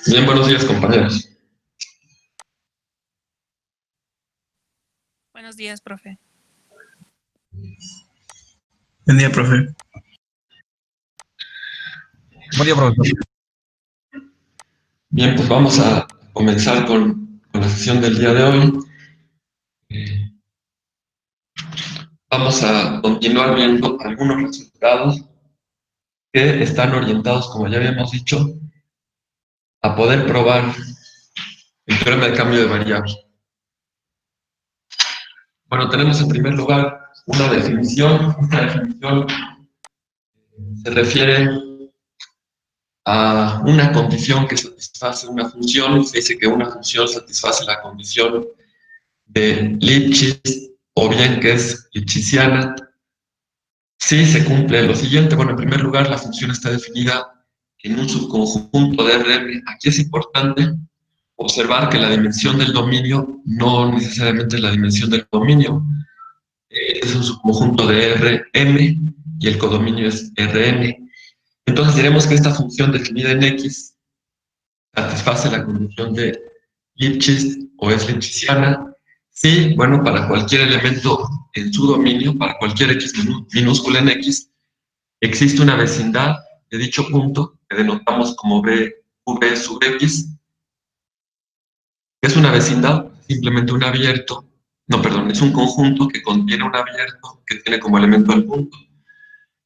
Bien, buenos días, compañeros. Buenos días, profe. Buen día, profe. Buen día, profesor. Bien, pues vamos a comenzar con la sesión del día de hoy. Eh, Vamos a continuar viendo algunos resultados que están orientados, como ya habíamos dicho, a poder probar el teorema de cambio de variable. Bueno, tenemos en primer lugar una definición. Esta definición se refiere a una condición que satisface una función. Se dice que una función satisface la condición de Lipschitz o bien que es lipschitziana. Sí, se cumple lo siguiente. Bueno, en primer lugar, la función está definida en un subconjunto de Rm. Aquí es importante observar que la dimensión del dominio no necesariamente es la dimensión del dominio. Es un subconjunto de Rm y el codominio es Rn. Entonces diremos que esta función definida en X satisface la condición de Lipschitz o es lipschitziana. Sí, bueno, para cualquier elemento en su dominio, para cualquier X minúscula en X, existe una vecindad de dicho punto que denotamos como V sub X. Es una vecindad, simplemente un abierto, no, perdón, es un conjunto que contiene un abierto que tiene como elemento el punto.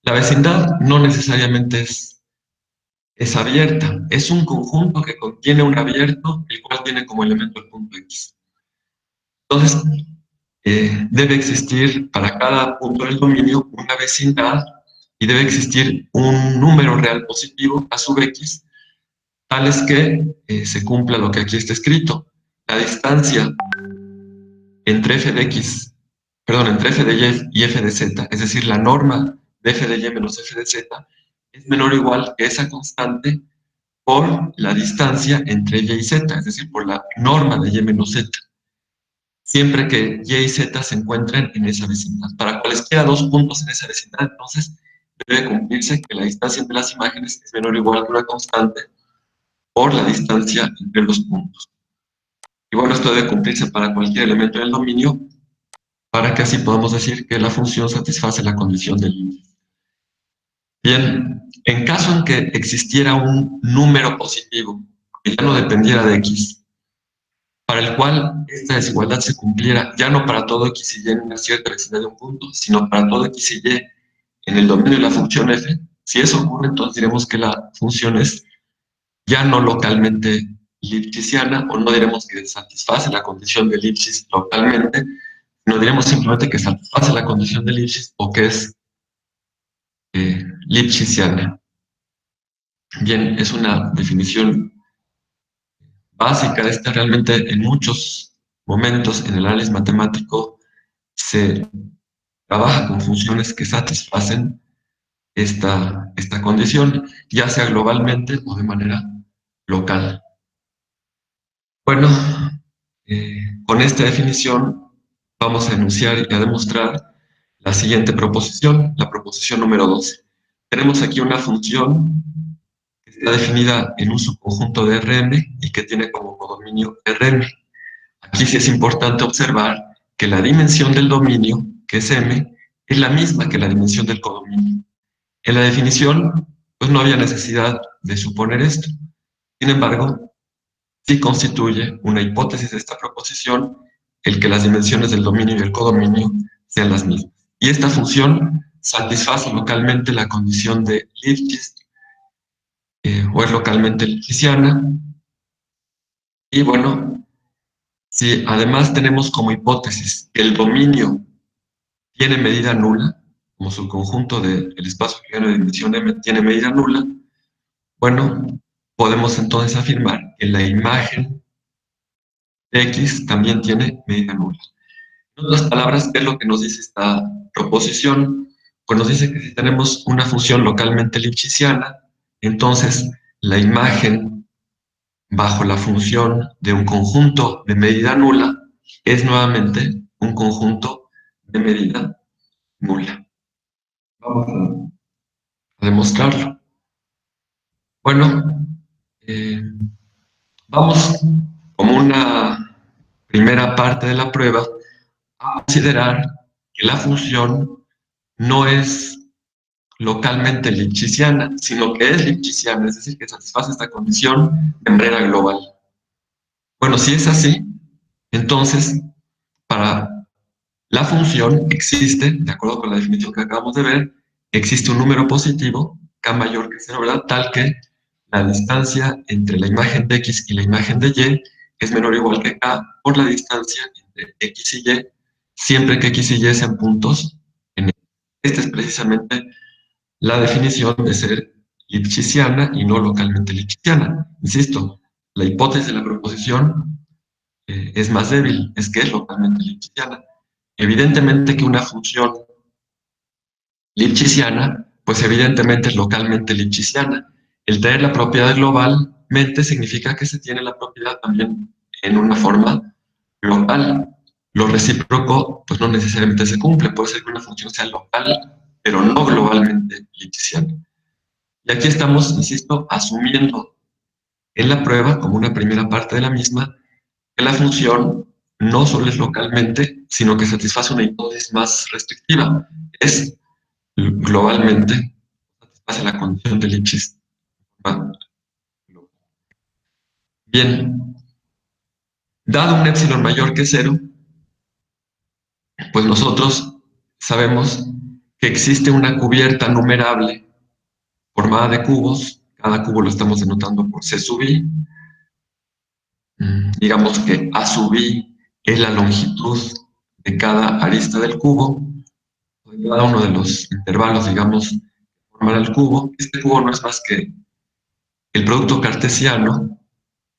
La vecindad no necesariamente es abierta, es un conjunto que contiene un abierto, el cual tiene como elemento el punto X. Entonces, debe existir para cada punto del dominio una vecindad y debe existir un número real positivo a sub X, tales que se cumpla lo que aquí está escrito. La distancia entre f de x, perdón, entre f de y y f de z, es decir, la norma de f de y menos f de z, es menor o igual que esa constante por la distancia entre y y z, es decir, por la norma de y menos z, siempre que y y z se encuentren en esa vecindad. Para cualesquiera dos puntos en esa vecindad, entonces, debe cumplirse que la distancia entre las imágenes es menor o igual que una constante por la distancia entre los puntos. Y bueno, esto debe cumplirse para cualquier elemento del dominio, para que así podamos decir que la función satisface la condición del índice. Bien, en caso en que existiera un número positivo que ya no dependiera de x, para el cual esta desigualdad se cumpliera ya no para todo x y y en una cierta vecindad de un punto, sino para todo x y y en el dominio de la función f, si eso ocurre, entonces diremos que la función es ya no localmente lipschitziana, o no diremos que satisface la condición de Lipschitz localmente, no diremos simplemente que satisface la condición de Lipschitz o que es lipschitziana. Bien, es una definición básica. Esta realmente en muchos momentos en el análisis matemático se trabaja con funciones que satisfacen esta condición, ya sea globalmente o de manera local. Bueno, con esta definición vamos a enunciar y a demostrar la siguiente proposición, la proposición número 12. Tenemos aquí una función que está definida en un subconjunto de Rm y que tiene como codominio Rm. Aquí sí es importante observar que la dimensión del dominio, que es M, es la misma que la dimensión del codominio. En la definición, pues no había necesidad de suponer esto. Sin embargo, sí constituye una hipótesis de esta proposición el que las dimensiones del dominio y el codominio sean las mismas. Y esta función satisface localmente la condición de Lipschitz, o es localmente lipschitziana. Y bueno, si además tenemos como hipótesis que el dominio tiene medida nula, como subconjunto del espacio euclidiano de dimensión m tiene medida nula, bueno, podemos entonces afirmar que la imagen de X también tiene medida nula. En otras palabras, ¿qué es lo que nos dice esta proposición? Pues nos dice que si tenemos una función localmente lipschitziana, entonces la imagen bajo la función de un conjunto de medida nula es nuevamente un conjunto de medida nula. Vamos a demostrarlo. Bueno, Vamos, como una primera parte de la prueba, a considerar que la función no es localmente lipschitziana, sino que es lipschitziana, es decir, que satisface esta condición de manera global. Bueno, si es así, entonces, para la función existe, de acuerdo con la definición que acabamos de ver, existe un número positivo, k mayor que cero, ¿verdad? Tal que la distancia entre la imagen de x y la imagen de y es menor o igual que k por la distancia entre x y y, siempre que x y y sean puntos en X. Esta es precisamente la definición de ser lipschitziana y no localmente lipschitziana. Insisto, la hipótesis de la proposición es más débil, es que es localmente lipschitziana. Evidentemente que una función lipschitziana, pues evidentemente es localmente lipschitziana. El tener la propiedad globalmente significa que se tiene la propiedad también en una forma local. Lo recíproco, pues no necesariamente se cumple. Puede ser que una función sea local, pero no globalmente lipschitziana. Y aquí estamos, insisto, asumiendo en la prueba, como una primera parte de la misma, que la función no solo es localmente, sino que satisface una hipótesis más restrictiva. Es globalmente, satisface la condición de Lipschitz. Bien, dado un epsilon mayor que cero, pues nosotros sabemos que existe una cubierta numerable formada de cubos. Cada cubo lo estamos denotando por C sub i. Digamos que A sub i es la longitud de cada arista del cubo, de cada uno de los intervalos, digamos, que forman el cubo. Este cubo no es más que el producto cartesiano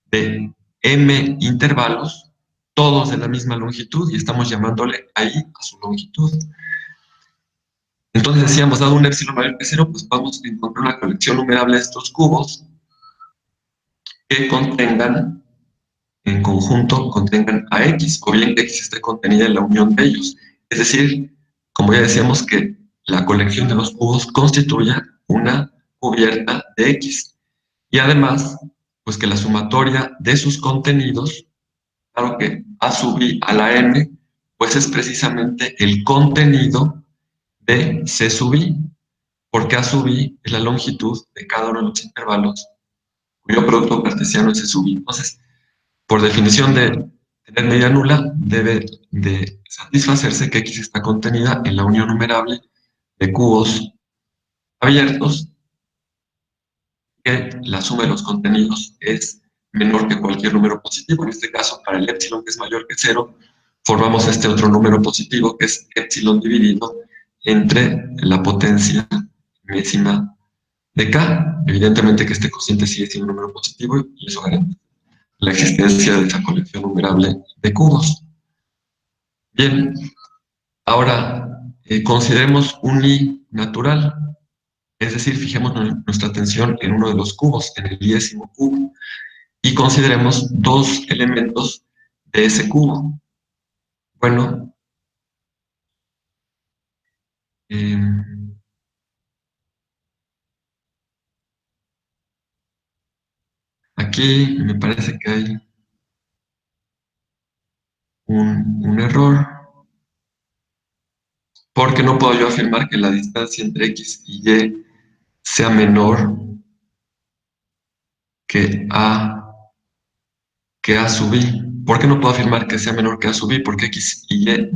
de m intervalos, todos de la misma longitud, y estamos llamándole ahí a su longitud. Entonces decíamos, dado un epsilon mayor que cero, pues vamos a encontrar una colección numerable de estos cubos que contengan, en conjunto, contengan a X, o bien que X esté contenida en la unión de ellos. Es decir, como ya decíamos, que la colección de los cubos constituya una cubierta de X. Y además, pues que la sumatoria de sus contenidos, claro que A sub i a la n, pues es precisamente el contenido de C sub i, porque A sub i es la longitud de cada uno de los intervalos cuyo producto cartesiano es C sub i. Entonces, por definición de tener medida nula, debe de satisfacerse que X está contenida en la unión numerable de cubos abiertos, que la suma de los contenidos es menor que cualquier número positivo. En este caso, para el epsilon, que es mayor que cero, formamos este otro número positivo, que es epsilon dividido entre la potencia enésima de k. Evidentemente que este cociente sigue siendo un número positivo y eso garantiza la existencia de esa colección numerable de cubos. Bien, ahora consideremos un i natural, es decir, fijemos nuestra atención en uno de los cubos, en el iésimo cubo, y consideremos dos elementos de ese cubo. Bueno, eh, aquí me parece que hay un error, porque no puedo yo afirmar que la distancia entre X y Y sea menor que A sub I. ¿Por qué no puedo afirmar que sea menor que A sub I? Porque X y Y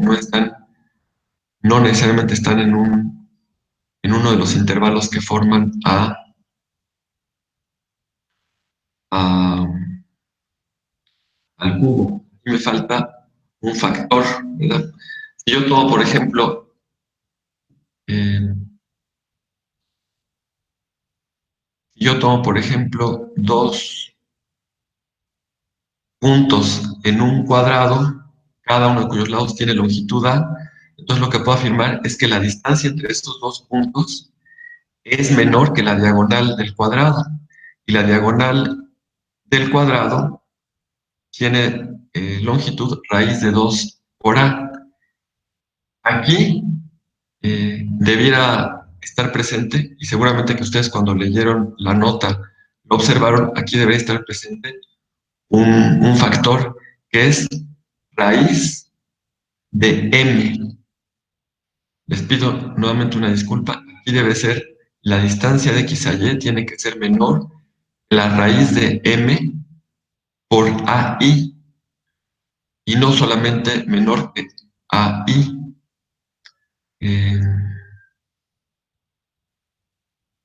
no necesariamente están en uno de los intervalos que forman a, al cubo. Aquí me falta un factor, ¿verdad? Si yo tomo, por ejemplo, eh, dos puntos en un cuadrado, cada uno de cuyos lados tiene longitud A, entonces lo que puedo afirmar es que la distancia entre estos dos puntos es menor que la diagonal del cuadrado. Y la diagonal del cuadrado tiene longitud raíz de 2 por A. Aquí debiera estar presente, y seguramente que ustedes cuando leyeron la nota lo observaron, aquí debería estar presente un factor que es raíz de m. Les pido nuevamente una disculpa. Aquí debe ser la distancia de x a y tiene que ser menor que la raíz de m por AI y no solamente menor que AI. Eh,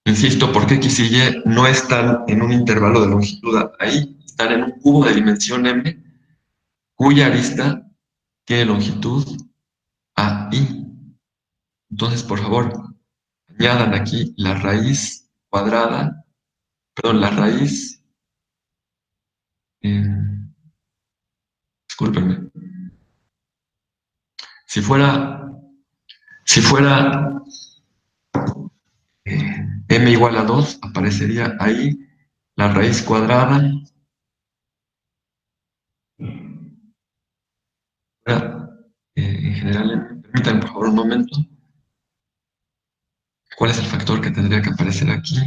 Insisto, porque X y Y no están en un intervalo de longitud ahí, están en un cubo de dimensión m cuya arista tiene longitud AI. Entonces, por favor, añadan aquí la raíz cuadrada, perdón, la raíz, eh, discúlpenme, si fuera, si fuera m igual a 2, aparecería ahí la raíz cuadrada. Ahora, en general, permítanme por favor un momento. ¿Cuál es el factor que tendría que aparecer aquí?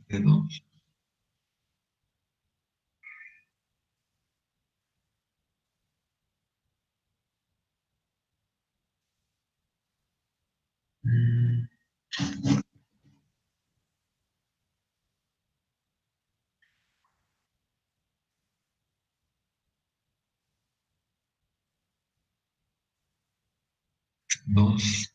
De 2. Dos.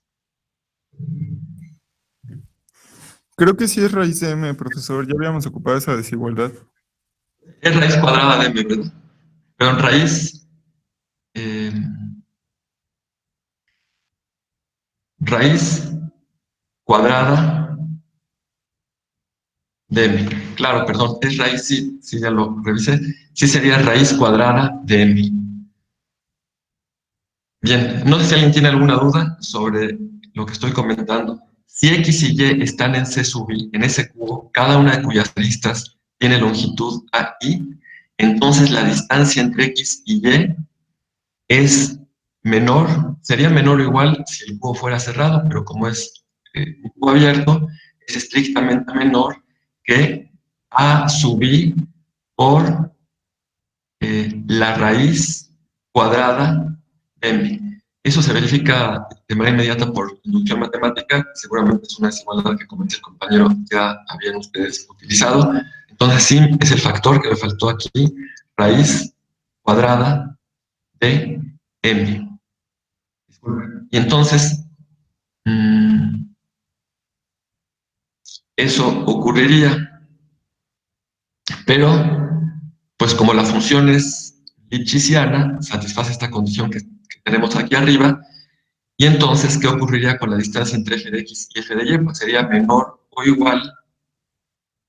Creo que sí es raíz de m, profesor. Ya habíamos ocupado esa desigualdad. Es raíz cuadrada de m, ¿verdad? Pero en raíz, eh, raíz cuadrada de m. Claro, perdón, es raíz, sí, sí, ya lo revisé. Sí sería raíz cuadrada de m. Bien, no sé si alguien tiene alguna duda sobre lo que estoy comentando. Si x y y están en C sub i, en ese cubo, cada una de cuyas aristas tiene longitud AI, entonces la distancia entre x y y es menor, sería menor o igual si el cubo fuera cerrado, pero como es un cubo abierto, es estrictamente menor que a sub i por la raíz cuadrada de m. Eso se verifica de manera inmediata por inducción matemática, seguramente es una desigualdad que, como dice el compañero, ya habían ustedes utilizado. Entonces sí, es el factor que me faltó aquí, raíz cuadrada de m. Y entonces, eso ocurriría, pero pues como la función es lipschitziana, satisface esta condición que tenemos aquí arriba, y entonces, ¿qué ocurriría con la distancia entre f de x y f de y? Pues sería menor o igual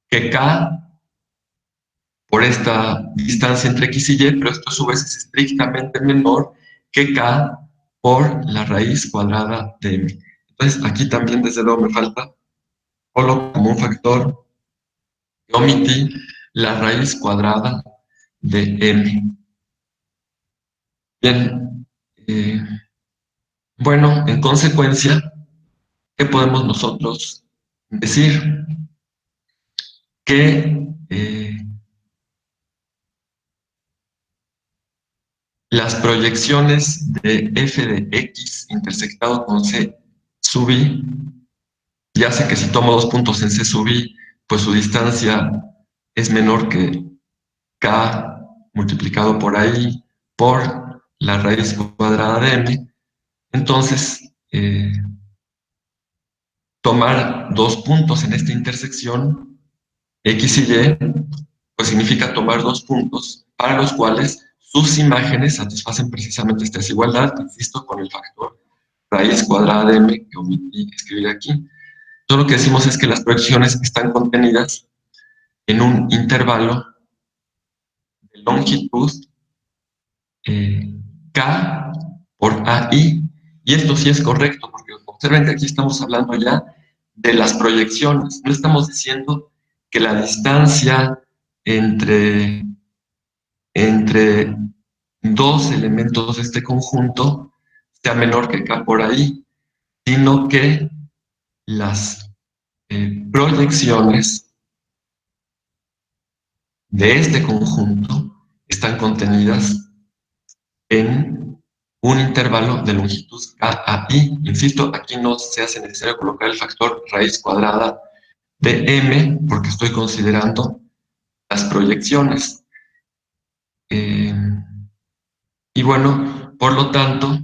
que k por esta distancia entre x y y, pero esto a su vez es estrictamente menor que k por la raíz cuadrada de m. Entonces, aquí también, desde luego, me falta solo como un factor que omití la raíz cuadrada de m. Bien, bueno, en consecuencia, ¿qué podemos nosotros decir? Que las proyecciones de f de x intersectado con c sub i, ya sé que si tomo dos puntos en c sub i, pues su distancia es menor que k multiplicado por ahí por la raíz cuadrada de m. Entonces, tomar dos puntos en esta intersección, x y y, pues significa tomar dos puntos para los cuales sus imágenes satisfacen precisamente esta desigualdad, insisto, con el factor raíz cuadrada de m que omití escribir aquí. Todo lo que decimos es que las proyecciones están contenidas en un intervalo de longitud k por AI, y esto sí es correcto, porque observen que aquí estamos hablando ya de las proyecciones, no estamos diciendo que la distancia entre, entre dos elementos de este conjunto sea menor que k por ahí. sino que las proyecciones de este conjunto están contenidas en un intervalo de longitud KAI. Insisto, aquí no se hace necesario colocar el factor raíz cuadrada de m porque estoy considerando las proyecciones. Y bueno, por lo tanto,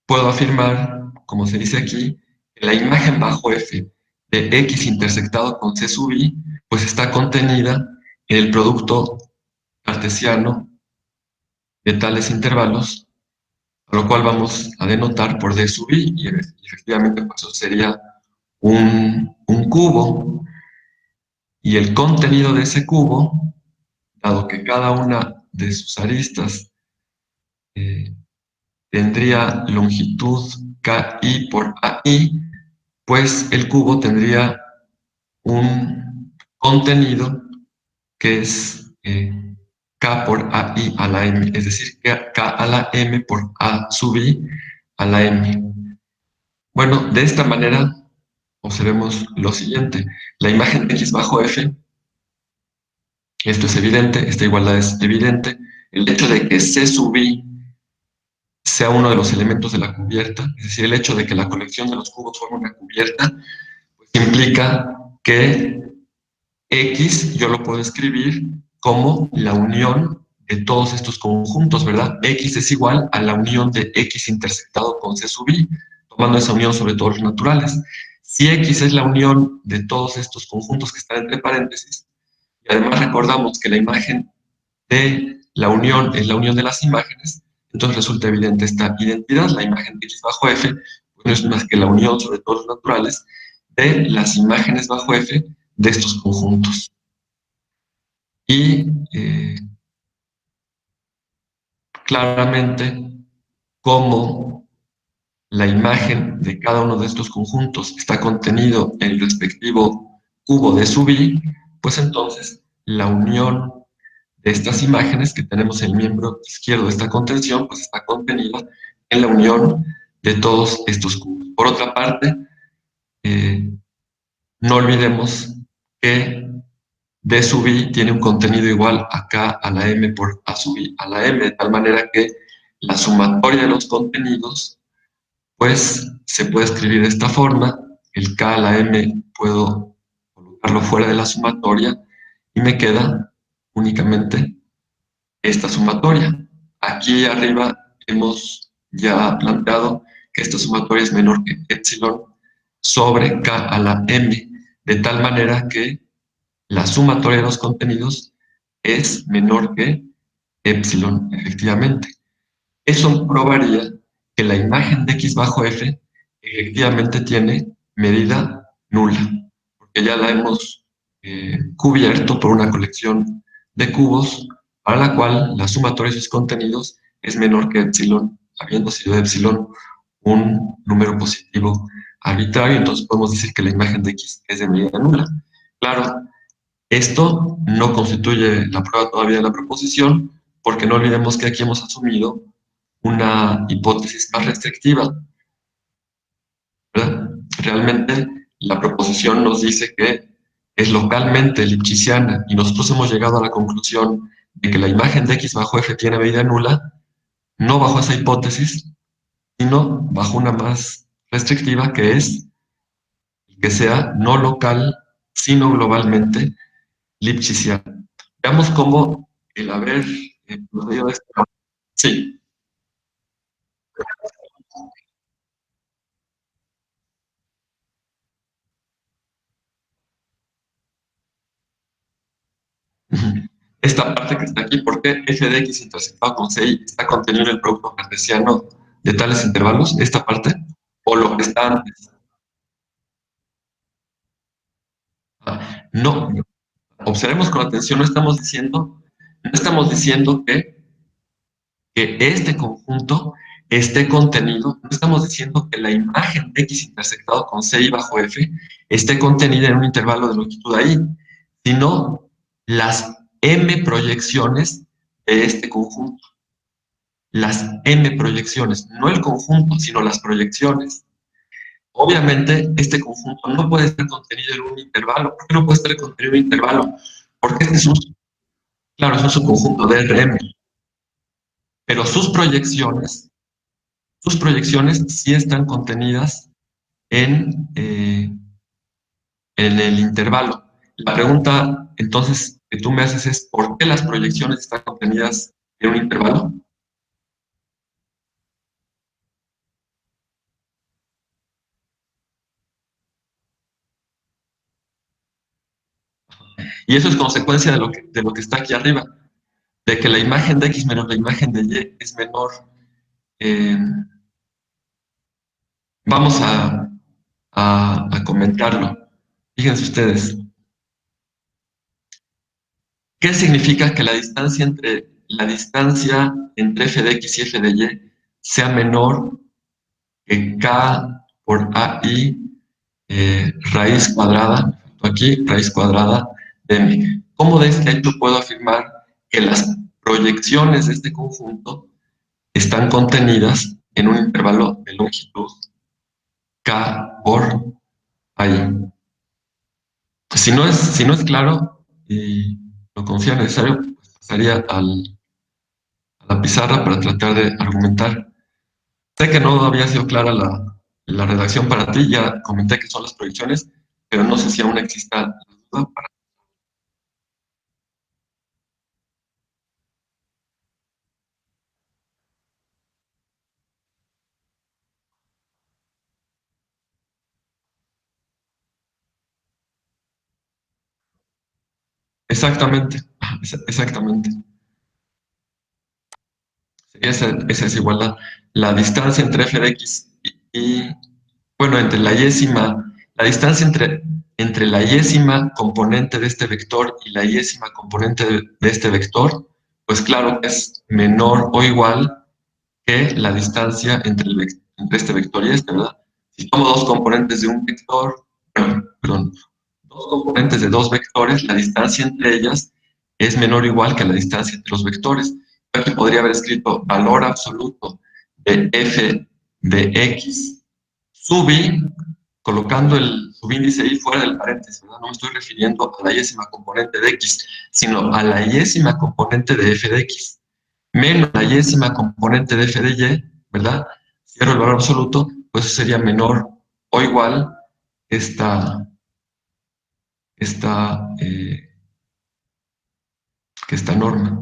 puedo afirmar, como se dice aquí, que la imagen bajo f de x intersectado con c sub i, pues está contenida en el producto cartesiano de tales intervalos, a lo cual vamos a denotar por d sub i, y efectivamente pues eso sería un cubo, y el contenido de ese cubo, dado que cada una de sus aristas eh, tendría longitud KI por AI, pues el cubo tendría un contenido que es K por AI a la M, es decir, K a la M por A sub I a la M. Bueno, de esta manera observemos lo siguiente. La imagen de X bajo F, esto es evidente, esta igualdad es evidente. El hecho de que C sub I sea uno de los elementos de la cubierta, es decir, el hecho de que la colección de los cubos forme una cubierta, pues implica que X yo lo puedo escribir como la unión de todos estos conjuntos, ¿verdad? X es igual a la unión de X intersectado con C sub I, tomando esa unión sobre todos los naturales. Si X es la unión de todos estos conjuntos que están entre paréntesis, y además recordamos que la imagen de la unión es la unión de las imágenes, entonces resulta evidente esta identidad. La imagen de X bajo F pues no es más que la unión sobre todos los naturales de las imágenes bajo F de estos conjuntos. Y claramente, como la imagen de cada uno de estos conjuntos está contenido en el respectivo cubo de sub i, pues entonces la unión de estas imágenes que tenemos en el miembro izquierdo de esta contención, pues está contenida en la unión de todos estos cubos. Por otra parte, no olvidemos que D sub i tiene un contenido igual a K a la M por A sub i a la M, de tal manera que la sumatoria de los contenidos, pues se puede escribir de esta forma. El K a la M puedo colocarlo fuera de la sumatoria y me queda únicamente esta sumatoria. Aquí arriba hemos ya planteado que esta sumatoria es menor que epsilon sobre K a la M, de tal manera que la sumatoria de los contenidos es menor que epsilon, efectivamente. Eso probaría que la imagen de X bajo F efectivamente tiene medida nula, porque ya la hemos cubierto por una colección de cubos para la cual la sumatoria de sus contenidos es menor que epsilon, habiendo sido epsilon un número positivo arbitrario, entonces podemos decir que la imagen de X es de medida nula. Claro, esto no constituye la prueba todavía de la proposición, porque no olvidemos que aquí hemos asumido una hipótesis más restrictiva, ¿verdad? Realmente la proposición nos dice que es localmente lipschitziana y nosotros hemos llegado a la conclusión de que la imagen de X bajo F tiene medida nula, no bajo esa hipótesis, sino bajo una más restrictiva que es que sea no local, sino globalmente lipschitziana. Veamos cómo el haber procedido de esta. Sí. Esta parte que está aquí, ¿por qué f de x intersectado con ci está contenido en el producto cartesiano de tales intervalos? Esta parte, o lo que está antes. No, observemos con atención, no estamos diciendo que este conjunto esté contenido, no estamos diciendo que la imagen de x intersectado con ci bajo f esté contenida en un intervalo de longitud ahí, sino las m proyecciones de este conjunto. Las m proyecciones, no el conjunto, sino las proyecciones. Obviamente, este conjunto no puede estar contenido en un intervalo. ¿Por qué no puede estar contenido en un intervalo? Porque este es claro, es un subconjunto de Rm, pero sus proyecciones sí están contenidas en el intervalo. La pregunta, entonces, que tú me haces es, ¿por qué las proyecciones están contenidas en un intervalo? Y eso es consecuencia de lo que está aquí arriba, de que la imagen de X menos la imagen de Y es menor. Eh, vamos a comentarlo. Fíjense ustedes, ¿qué significa que la distancia entre f de X y f de Y sea menor que K por AI raíz cuadrada, aquí raíz cuadrada de M? ¿Cómo de este hecho puedo afirmar que las proyecciones de este conjunto están contenidas en un intervalo de longitud K por AI? Pues si no es claro y lo considero necesario, pues pasaría a la pizarra para tratar de argumentar. Sé que no había sido clara la redacción para ti, ya comenté que son las proyecciones, pero no sé si aún exista duda. Exactamente, exactamente. Esa es igual la distancia entre f de x bueno, entre la yésima, la distancia entre la yésima componente de este vector y la yésima componente de este vector, pues claro, es menor o igual que la distancia entre este vector y este, ¿verdad? Si tomo dos componentes de un vector, perdón, dos componentes de dos vectores, la distancia entre ellas es menor o igual que la distancia entre los vectores. Aquí podría haber escrito valor absoluto de f de x sub i, colocando el subíndice i fuera del paréntesis, ¿verdad? No me estoy refiriendo a la yésima componente de x, sino a la yésima componente de f de x menos la yésima componente de f de y, ¿verdad? Cierro el valor absoluto, pues sería menor o igual esta, esta, eh, que esta norma.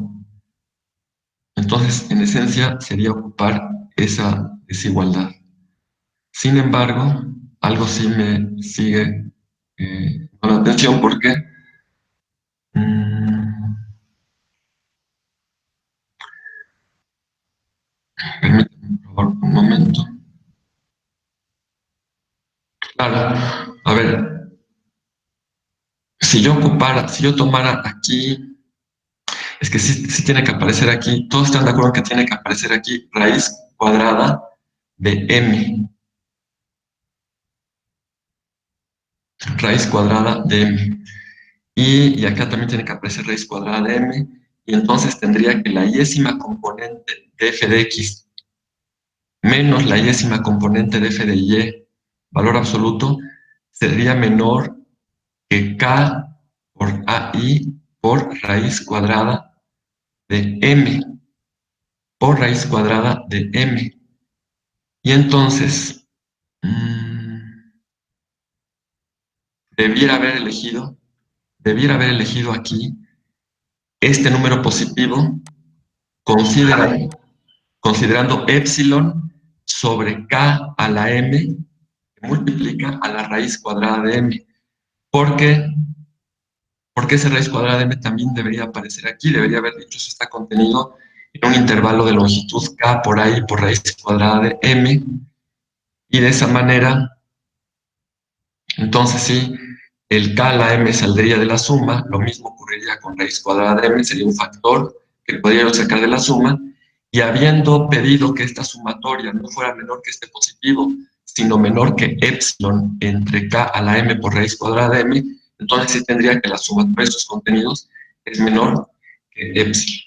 Entonces, en esencia, sería ocupar esa desigualdad. Sin embargo, algo sí me sigue con la atención porque, mmm, permítanme por favor un momento. Claro, a ver, si yo tomara aquí, es que sí tiene que aparecer aquí, todos están de acuerdo que tiene que aparecer aquí raíz cuadrada de m, raíz cuadrada de m. Y acá también tiene que aparecer raíz cuadrada de m, y entonces tendría que la yésima componente de f de x menos la yésima componente de f de y, valor absoluto, sería menor que k por ai por raíz cuadrada de m, por raíz cuadrada de m. Y entonces, mmm, debiera haber elegido, debiera haber elegido aquí este número positivo considerando, considerando epsilon sobre k a la m que multiplica a la raíz cuadrada de m. Porque, porque esa raíz cuadrada de m también debería aparecer aquí, debería haber dicho eso está contenido en un intervalo de longitud k por ahí por raíz cuadrada de m, y de esa manera, entonces sí, el k a la m saldría de la suma, lo mismo ocurriría con raíz cuadrada de m, sería un factor que podríamos sacar de la suma, y habiendo pedido que esta sumatoria no fuera menor que este positivo, sino menor que epsilon entre k a la m por raíz cuadrada de m, entonces sí tendría que la sumatoria de sus contenidos es menor que epsilon.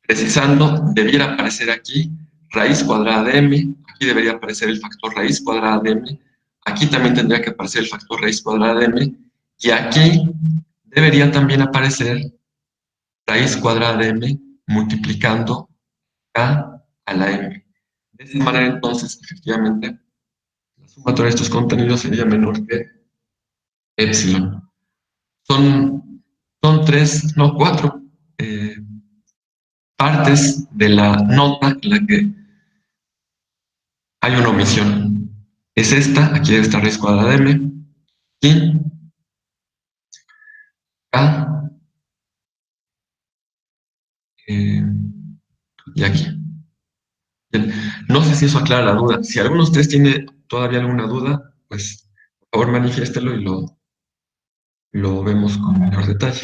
Precisando, debiera aparecer aquí raíz cuadrada de m, aquí debería aparecer el factor raíz cuadrada de m, aquí también tendría que aparecer el factor raíz cuadrada de m, y aquí debería también aparecer raíz cuadrada de m multiplicando k a la m. De esta manera, entonces, efectivamente, la sumatoria de estos contenidos sería menor que epsilon. Son cuatro partes de la nota en la que hay una omisión. Es esta, aquí debe estar raíz cuadrada de m, y k, y aquí. Bien. No sé si eso aclara la duda. Si alguno de ustedes tiene todavía alguna duda, pues por favor manifiéstelo y lo vemos con mayor detalle.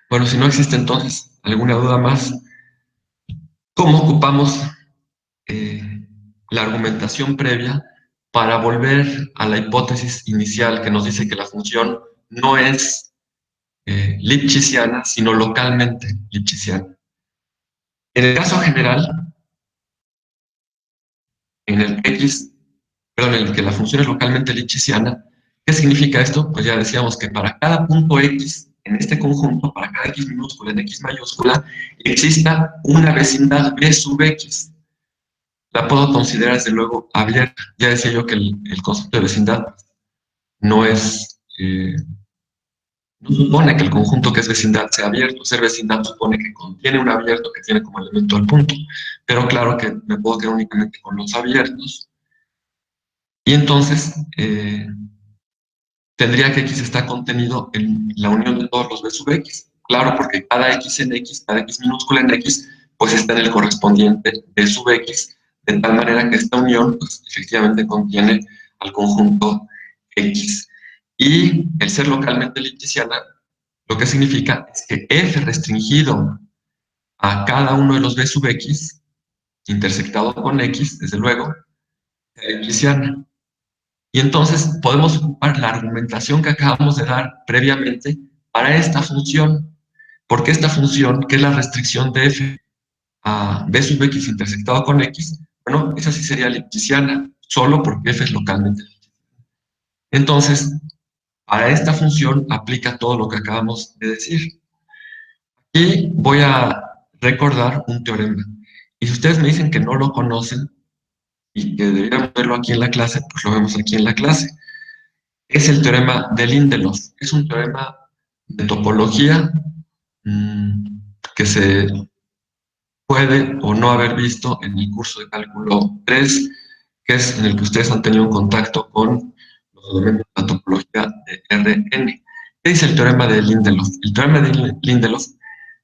Bueno, si no existe entonces alguna duda más, ¿cómo ocupamos la argumentación previa para volver a la hipótesis inicial que nos dice que la función no es lipschitziana, sino localmente lipschitziana? En el caso general, en el en el que la función es localmente lipschitziana, ¿qué significa esto? Pues ya decíamos que para cada punto x en este conjunto, para cada x minúscula en x mayúscula, exista una vecindad b sub x. La puedo considerar desde luego abierta. Ya decía yo que el concepto de vecindad no no supone que el conjunto que es vecindad sea abierto. Ser vecindad supone que contiene un abierto que tiene como elemento el punto. Pero claro que me puedo quedar únicamente con los abiertos. Y entonces tendría que x está contenido en la unión de todos los b sub x. Claro, porque cada x en x, cada x minúscula en x, pues está en el correspondiente b sub x, de tal manera que esta unión, pues efectivamente contiene al conjunto x. Y el ser localmente lipschitziana, lo que significa es que f restringido a cada uno de los b sub x, intersectado con x, desde luego, es lipschitziana. Y entonces podemos ocupar la argumentación que acabamos de dar previamente para esta función, porque esta función, que es la restricción de f a b sub x intersectado con x, bueno, esa sí sería lipschitziana, solo porque f es localmente lipschitziana. Entonces, para esta función aplica todo lo que acabamos de decir. Y voy a recordar un teorema. Y si ustedes me dicen que no lo conocen y que deberían verlo aquí en la clase, pues lo vemos aquí en la clase. Es el teorema de Lindelof. Es un teorema de topología que se puede o no haber visto en el curso de cálculo 3, que es en el que ustedes han tenido un contacto con los elementos de la topología de Rn. ¿Qué dice el teorema de Lindelof? El teorema de Lindelof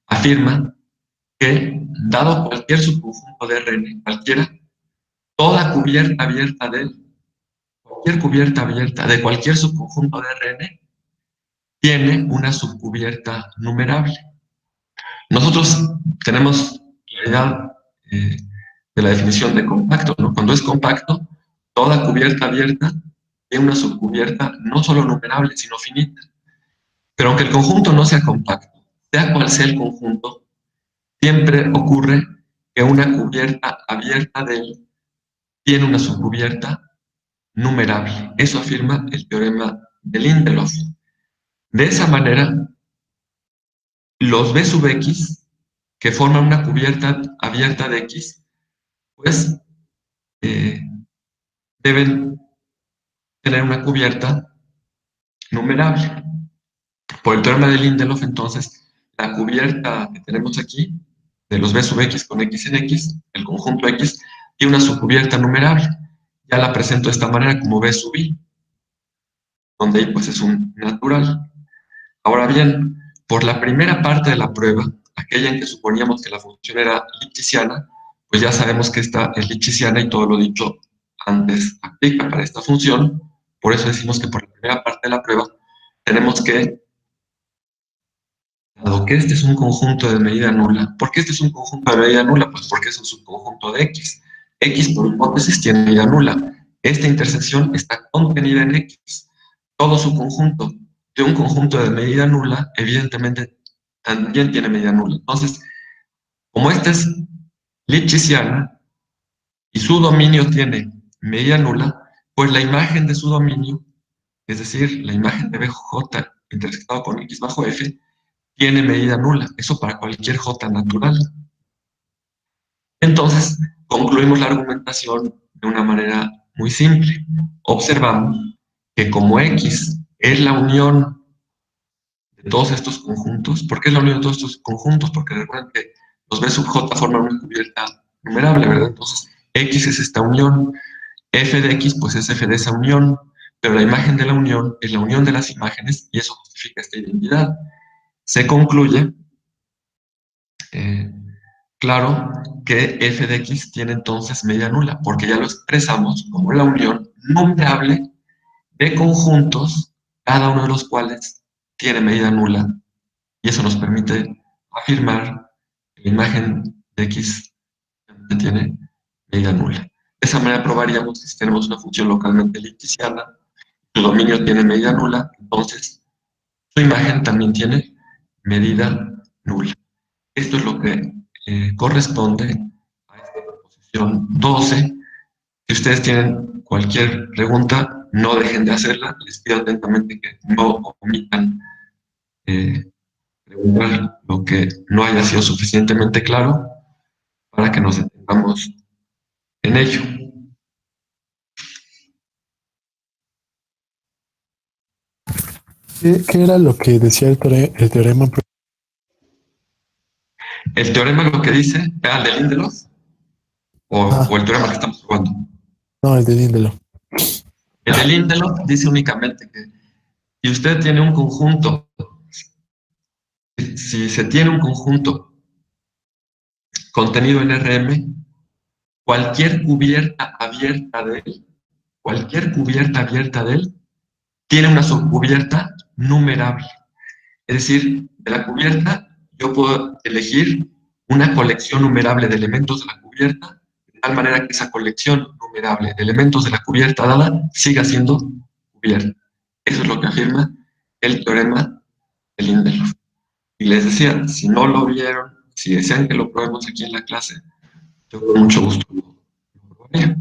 afirma que, dado cualquier subconjunto de Rn, cualquiera, toda cubierta abierta cualquier cubierta abierta de cualquier subconjunto de Rn tiene una subcubierta numerable. Nosotros tenemos claridad de la definición de compacto, ¿no? Cuando es compacto, toda cubierta abierta tiene una subcubierta no solo numerable, sino finita. Pero aunque el conjunto no sea compacto, sea cual sea el conjunto, siempre ocurre que una cubierta abierta de él tiene una subcubierta numerable. Eso afirma el teorema de Lindelof. De esa manera, los b sub x, que forman una cubierta abierta de x, pues deben tener una cubierta numerable. Por el teorema de Lindelof, entonces, la cubierta que tenemos aquí, de los b sub x con x en x, el conjunto x, tiene una subcubierta numerable. Ya la presento de esta manera como b sub i, donde i pues es un natural. Ahora bien, por la primera parte de la prueba, aquella en que suponíamos que la función era lipschitziana, pues ya sabemos que esta es lipschitziana y todo lo dicho antes aplica para esta función. Por eso decimos que por la primera parte de la prueba tenemos que, dado que este es un conjunto de medida nula, ¿por qué este es un conjunto de medida nula? Pues porque es un subconjunto de x. X por hipótesis tiene medida nula. Esta intersección está contenida en x. Todo su conjunto de un conjunto de medida nula, evidentemente también tiene medida nula. Entonces, como esta es Lipschitziana y su dominio tiene medida nula, pues la imagen de su dominio, es decir, la imagen de BJ intersectado con X bajo F, tiene medida nula. Eso para cualquier J natural. Entonces, concluimos la argumentación de una manera muy simple. Observamos que como X es la unión de todos estos conjuntos, ¿por qué es la unión de todos estos conjuntos? Porque recuerden que los B sub J forman una cubierta numerable, ¿verdad? Entonces, X es esta unión, F de X pues es F de esa unión, pero la imagen de la unión es la unión de las imágenes y eso justifica esta identidad. Se concluye, eh, claro, que F de X tiene entonces medida nula, porque ya lo expresamos como la unión numerable de conjuntos, cada uno de los cuales tiene medida nula, y eso nos permite afirmar que la imagen de X tiene medida nula. De esa manera probaríamos que si tenemos una función localmente lipschitziana, su dominio tiene medida nula, entonces su imagen también tiene medida nula. Esto es lo que corresponde a esta proposición 12. Si ustedes tienen cualquier pregunta, no dejen de hacerla. Les pido atentamente que no omitan preguntar lo que no haya sido suficientemente claro para que nos detengamos en ello. ¿Qué era lo que decía el teorema? El teorema lo que dice, ¿era el de Lindelof o el teorema que estamos probando? No, el de Lindelof. El de Lindelof dice únicamente que si usted tiene un conjunto, si se tiene un conjunto contenido en RM, cualquier cubierta abierta de él, tiene una subcubierta numerable. Es decir, de la cubierta yo puedo elegir una colección numerable de elementos de la cubierta, de tal manera que esa colección numerable de elementos de la cubierta dada siga siendo cubierta. Eso es lo que afirma el teorema de Lindelof. Y les decía, si no lo vieron, si desean que lo probemos aquí en la clase, yo con mucho gusto lo probaría.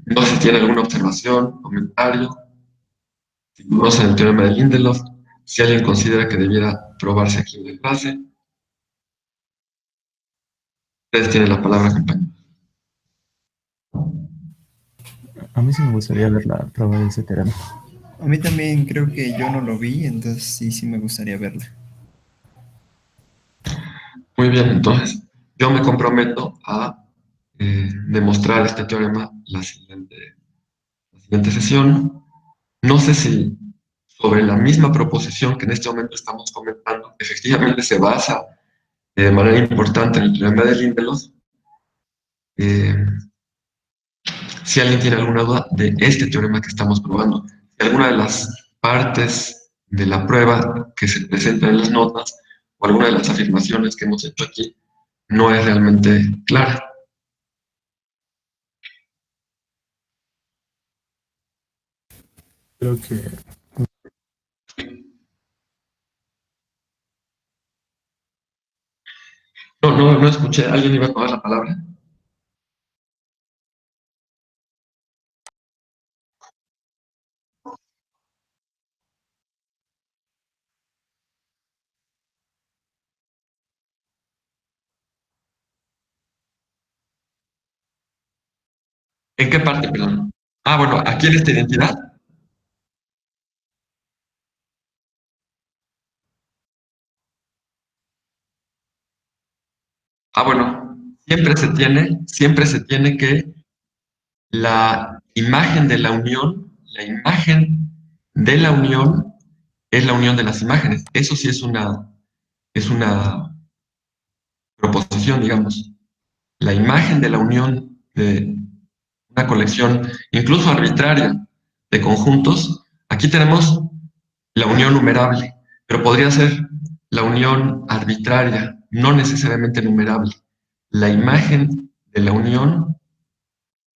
No sé si tiene alguna observación, comentario, si conocen el teorema de Lindelof, si alguien considera que debiera probarse aquí en la clase. Ustedes tienen la palabra, compañero. A mí sí me gustaría ver la prueba de ese teorema. A mí también creo que yo no lo vi, entonces sí me gustaría verla. Muy bien, entonces yo me comprometo a demostrar este teorema la siguiente sesión. No sé si sobre la misma proposición que en este momento estamos comentando, efectivamente se basa de manera importante en el teorema de Lindelof. Si alguien tiene alguna duda de este teorema que estamos probando, si alguna de las partes de la prueba que se presentan en las notas o alguna de las afirmaciones que hemos hecho aquí no es realmente clara. Creo que No escuché. ¿Alguien iba a tomar la palabra? ¿En qué parte, perdón? Ah, bueno, aquí en esta identidad. Ah, bueno, siempre se tiene que la imagen de la unión, la imagen de la unión es la unión de las imágenes. Eso sí es una proposición, digamos. La imagen de la unión de una colección, incluso arbitraria, de conjuntos, aquí tenemos la unión numerable, pero podría ser la unión arbitraria, no necesariamente numerable. La imagen de la unión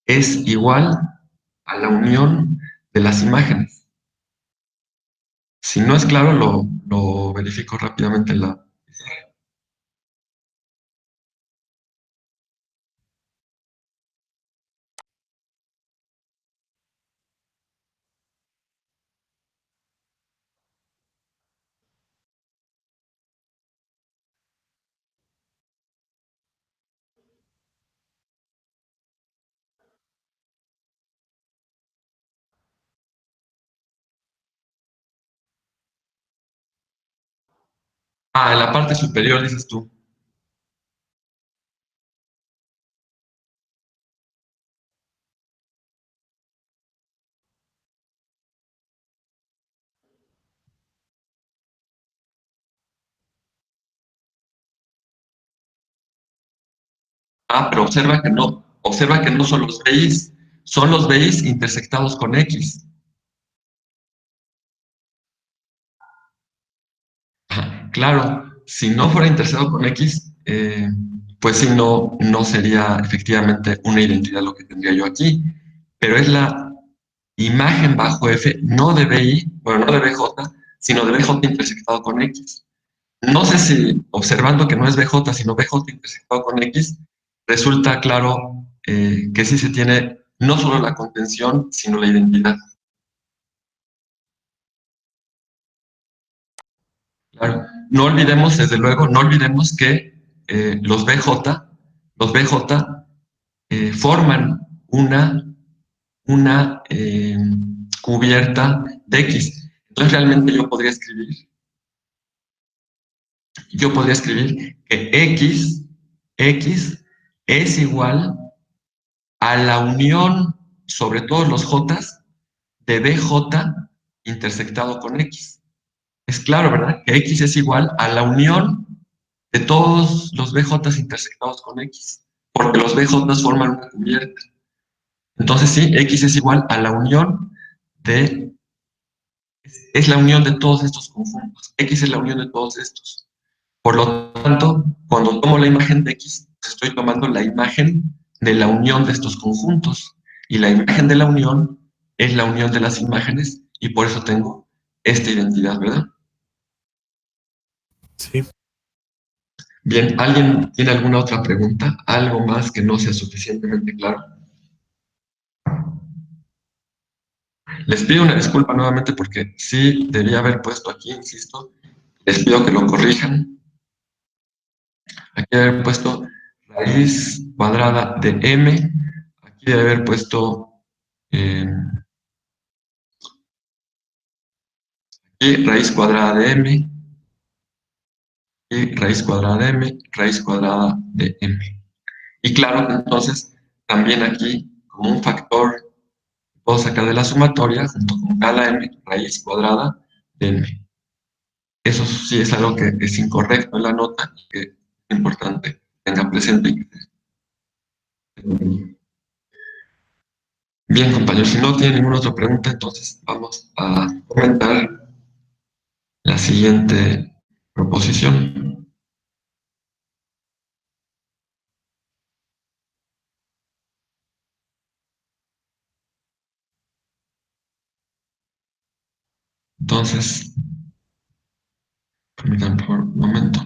es igual a la unión de las imágenes. Si no es claro, lo verifico rápidamente en la... Ah, en la parte superior dices tú. Ah, pero observa que no son los BIs intersectados con X. Ajá, claro, si no fuera intersectado con X, pues sí, no sería efectivamente una identidad lo que tendría yo aquí, pero es la imagen bajo F, no de BI, bueno, no de BJ, sino de BJ intersectado con X. No sé si observando que no es BJ, sino BJ intersectado con X, resulta claro que sí se tiene no solo la contención, sino la identidad. Claro. No olvidemos, desde luego, no olvidemos que los BJ forman una cubierta de X. Entonces realmente yo podría escribir que X es igual a la unión sobre todos los J de BJ intersectado con X. Es claro, ¿verdad? Que X es igual a la unión de todos los BJ intersectados con X, porque los BJ forman una cubierta. Entonces sí, X es igual a la unión de, es la unión de todos estos conjuntos. X es la unión de todos estos. Por lo tanto, cuando tomo la imagen de X, estoy tomando la imagen de la unión de estos conjuntos. Y la imagen de la unión es la unión de las imágenes, y por eso tengo esta identidad, ¿verdad? Sí. Bien, ¿alguien tiene alguna otra pregunta? ¿Algo más que no sea suficientemente claro? Les pido una disculpa nuevamente porque sí debía haber puesto aquí, insisto, les pido que lo corrijan. Aquí debe haber puesto raíz cuadrada de m, aquí debe haber puesto y raíz cuadrada de m, y raíz cuadrada de m, raíz cuadrada de m. Y claro, entonces, también aquí, como un factor, puedo sacar de la sumatoria, junto con cada m, raíz cuadrada de m. Eso sí es algo que es incorrecto en la nota y que es importante que tengan presente. Bien, compañeros, si no tienen ninguna otra pregunta, entonces vamos a comentar la siguiente proposición. Entonces, permítanme por un momento.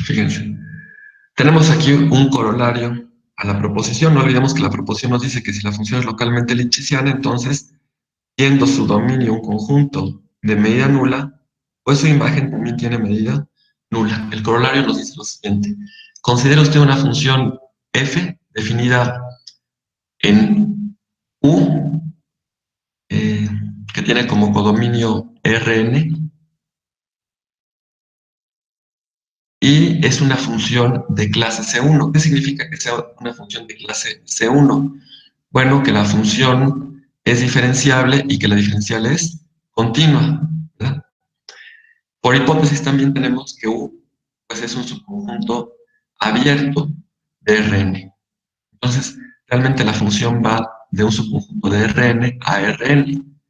Fíjense, tenemos aquí un corolario a la proposición. No olvidemos que la proposición nos dice que si la función es localmente lipschitziana, entonces, siendo su dominio un conjunto de medida nula, pues su imagen también tiene medida nula. El corolario nos dice lo siguiente. Considere usted una función f definida en U, que tiene como codominio Rn, y es una función de clase C1. ¿Qué significa que sea una función de clase C1? Bueno, que la función es diferenciable y que la diferencial es continua, ¿verdad? Por hipótesis también tenemos que U pues es un subconjunto abierto de Rn. Entonces, realmente la función va de un subconjunto de Rn a Rn,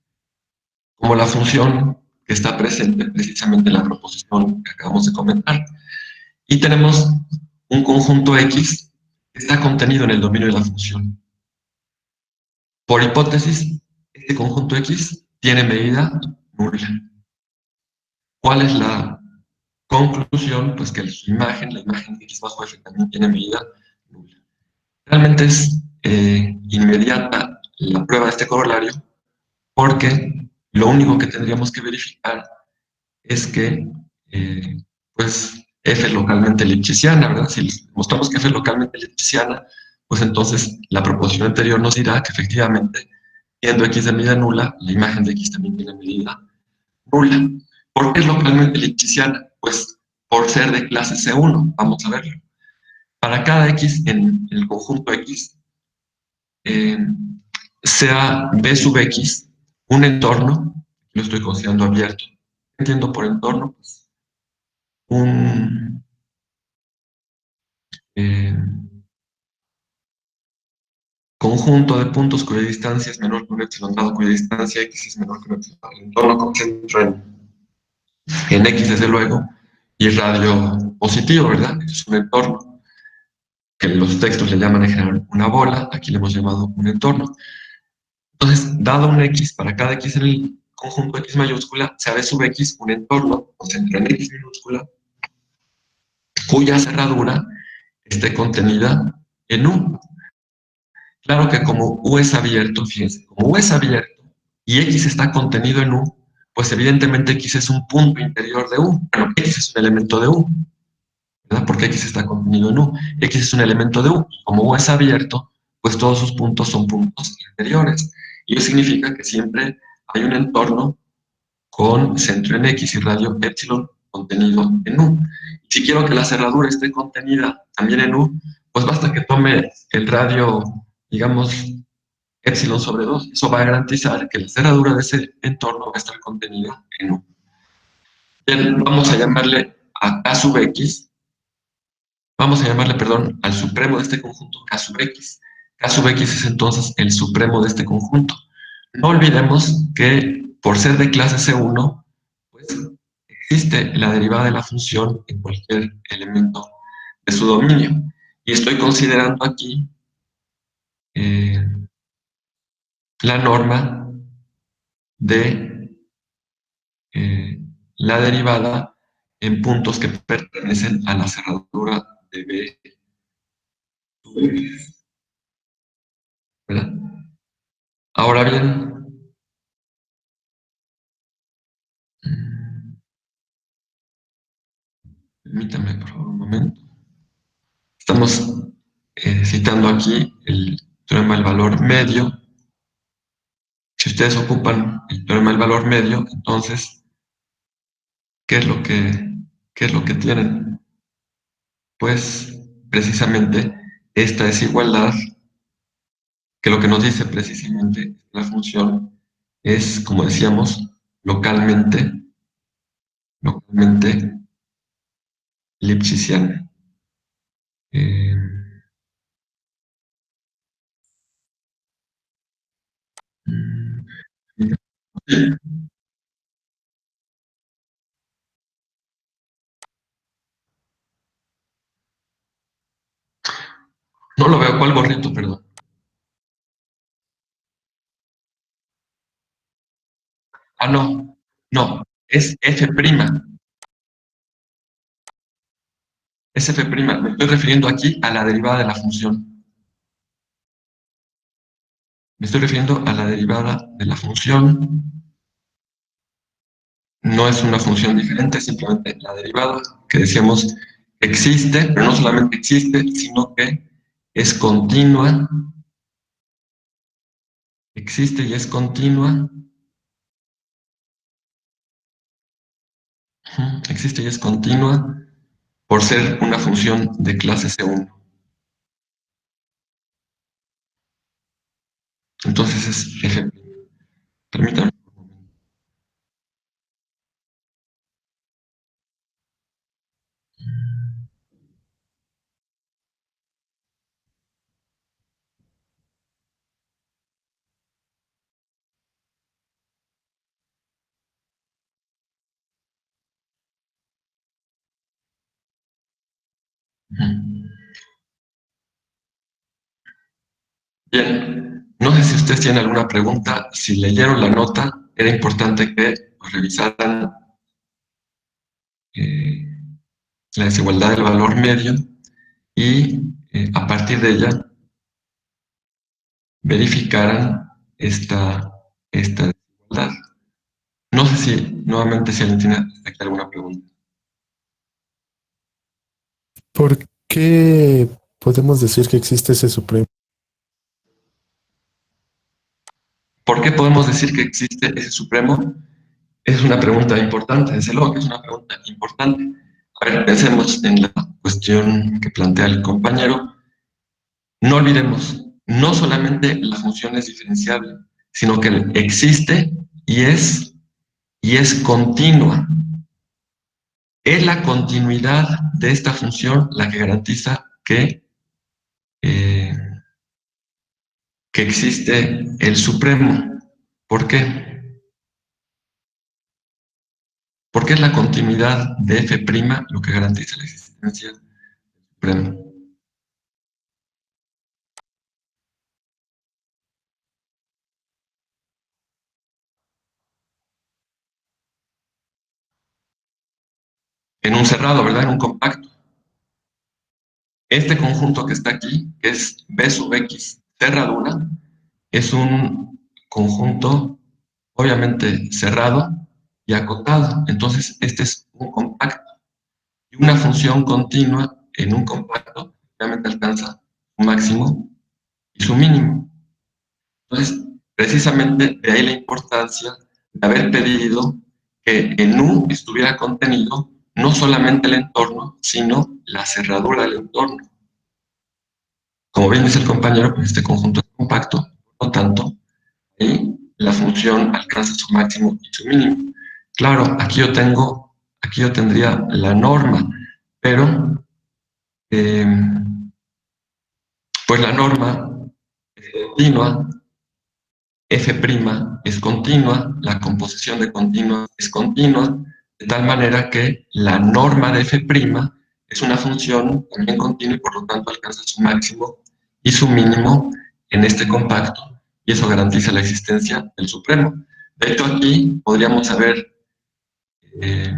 como la función que está presente precisamente en la proposición que acabamos de comentar. Y tenemos un conjunto X que está contenido en el dominio de la función. Por hipótesis, este conjunto X tiene medida nula. ¿Cuál es la conclusión? Pues que su imagen, la imagen de X bajo F, también tiene medida nula. Realmente es inmediata la prueba de este corolario, porque lo único que tendríamos que verificar es que pues F es localmente lipschitziana, ¿verdad? Si mostramos que F es localmente lipschitziana, pues entonces la proposición anterior nos dirá que efectivamente, siendo X de medida nula, la imagen de X también tiene medida nula. ¿Por qué es localmente lipschitziana? Pues por ser de clase C1, vamos a verlo. Para cada X en el conjunto X, eh, sea B sub X un entorno, lo estoy considerando abierto. ¿Qué entiendo por entorno? Pues un eh, conjunto de puntos cuya distancia es menor que un epsilon dado cuya distancia X es menor que un epsilon. El entorno concentra en X, desde luego, y radio positivo, ¿verdad? Es un entorno que los textos le llaman en general una bola, aquí le hemos llamado un entorno. Entonces, dado un X para cada X en el conjunto X mayúscula, se B sub X un entorno concentra en X minúscula, cuya cerradura esté contenida en U. Claro que como U es abierto, fíjense, como U es abierto y X está contenido en U, pues evidentemente X es un punto interior de U. Bueno, X es un elemento de U, ¿verdad? Porque X está contenido en U. X es un elemento de U. Como U es abierto, pues todos sus puntos son puntos interiores. Y eso significa que siempre hay un entorno con centro en X y radio epsilon contenido en U. Y si quiero que la cerradura esté contenida también en U, pues basta que tome el radio, digamos, epsilon sobre 2. Eso va a garantizar que la cerradura de ese entorno va a estar contenida en U. Bien, vamos a llamarle a K sub X, vamos a llamarle, perdón, al supremo de este conjunto K sub X. K sub X es entonces el supremo de este conjunto. No olvidemos que por ser de clase C1, pues existe la derivada de la función en cualquier elemento de su dominio. Y estoy considerando aquí eh, la norma de la derivada en puntos que pertenecen a la cerradura de B, ¿verdad? Ahora bien, permítame por favor un momento. Estamos citando aquí el teorema del valor medio. Si ustedes ocupan el teorema del valor medio, entonces, ¿qué es lo que tienen? Pues precisamente esta desigualdad, que lo que nos dice precisamente la función es, como decíamos, localmente lipschitziana. Eh, no lo veo, ¿cuál gorrito, perdón? Ah, no, no, es F', es F', me estoy refiriendo aquí a la derivada de la función. Me estoy refiriendo a la derivada de la función. No es una función diferente, simplemente la derivada, que decíamos existe, pero no solamente existe, sino que es continua, existe y es continua, existe y es continua por ser una función de clase C1. Entonces es F'. Permítanme. Bien, no sé si ustedes tienen alguna pregunta. Si leyeron la nota, era importante que pues, revisaran eh, la desigualdad del valor medio y a partir de ella verificaran esta desigualdad. No sé si nuevamente si alguien tiene hasta aquí alguna pregunta. ¿Por qué podemos decir que existe ese supremo? ¿Por qué podemos decir que existe ese supremo? Es una pregunta importante, desde luego que es una pregunta importante. A ver, pensemos en la cuestión que plantea el compañero. No olvidemos, no solamente la función es diferenciable, sino que existe y es continua. Es la continuidad de esta función la que garantiza eh, que existe el supremo. ¿Por qué? Porque es la continuidad de f' lo que garantiza la existencia del supremo. En un cerrado, ¿verdad? En un compacto. Este conjunto que está aquí, que es B sub X cerradura, es un conjunto obviamente cerrado y acotado. Entonces, este es un compacto. Y una función continua en un compacto obviamente alcanza su máximo y su mínimo. Entonces, precisamente de ahí la importancia de haber pedido que en U estuviera contenido no solamente el entorno, sino la cerradura del entorno. Como bien dice el compañero, pues este conjunto es compacto, por lo tanto, ahí la función alcanza su máximo y su mínimo. Claro, aquí yo tendría la norma, pero pues la norma es continua, f' es continua, la composición de continuas es continua, de tal manera que la norma de f' es una función también continua y por lo tanto alcanza su máximo y su mínimo en este compacto, y eso garantiza la existencia del supremo. De hecho, aquí eh,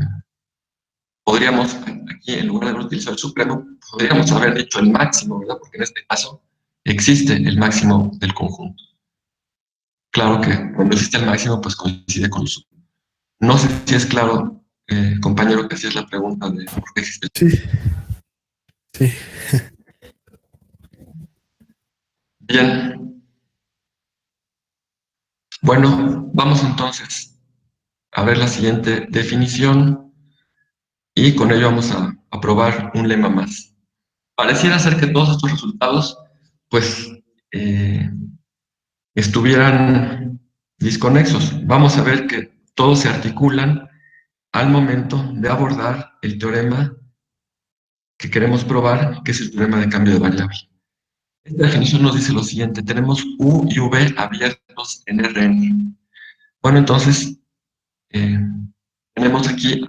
aquí en lugar de haber utilizado el supremo, podríamos haber dicho el máximo, ¿verdad? Porque en este caso existe el máximo del conjunto. Claro que cuando existe el máximo, pues coincide con el supremo. No sé si es claro, compañero, que hacías la pregunta de por qué existe el Sí, sí. Bien. Bueno, vamos entonces a ver la siguiente definición y con ello vamos a probar un lema más. Pareciera ser que todos estos resultados, pues, estuvieran disconexos. Vamos a ver que todos se articulan al momento de abordar el teorema que queremos probar, que es el teorema de cambio de variable. Esta definición nos dice lo siguiente: tenemos U y V abiertos en Rn. Bueno, entonces, tenemos aquí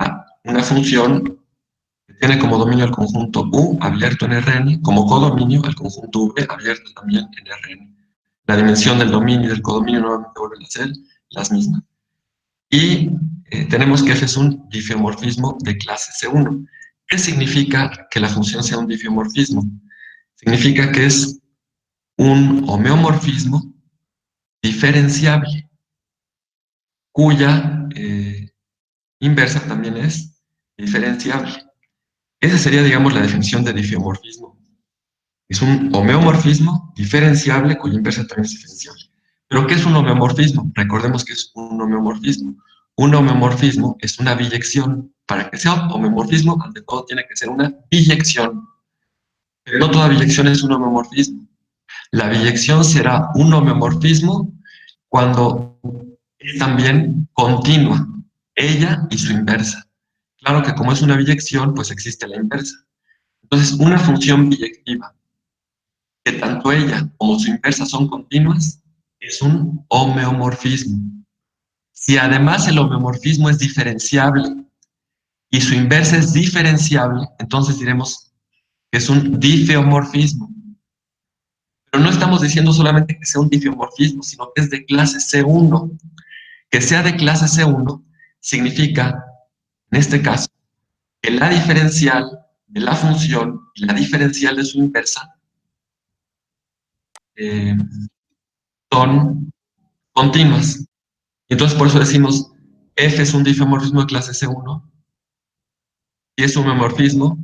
una función que tiene como dominio el conjunto U abierto en Rn, como codominio el conjunto V abierto también en Rn. La dimensión del dominio y del codominio nuevamente vuelven a ser las mismas. Y tenemos que F es un difeomorfismo de clase C1. ¿Qué significa que la función sea un difeomorfismo? Significa que es un homeomorfismo diferenciable, cuya inversa también es diferenciable. Esa sería, digamos, la definición de difeomorfismo. Es un homeomorfismo diferenciable cuya inversa también es diferenciable. ¿Pero qué es un homeomorfismo? Recordemos que es un homeomorfismo. Un homeomorfismo es una biyección. Para que sea un homeomorfismo, ante todo tiene que ser una biyección. Pero no toda biyección es un homeomorfismo. La biyección será un homeomorfismo cuando es también continua, ella y su inversa. Claro que como es una biyección, pues existe la inversa. Entonces, una función biyectiva que tanto ella como su inversa son continuas es un homeomorfismo. Si además el homeomorfismo es diferenciable y su inversa es diferenciable, entonces diremos que es un difeomorfismo. Pero no estamos diciendo solamente que sea un difeomorfismo, sino que es de clase C1. Que sea de clase C1 significa, en este caso, que la diferencial de la función y la diferencial de su inversa son continuas. Entonces, por eso decimos, F es un difeomorfismo de clase C1 y es un homomorfismo,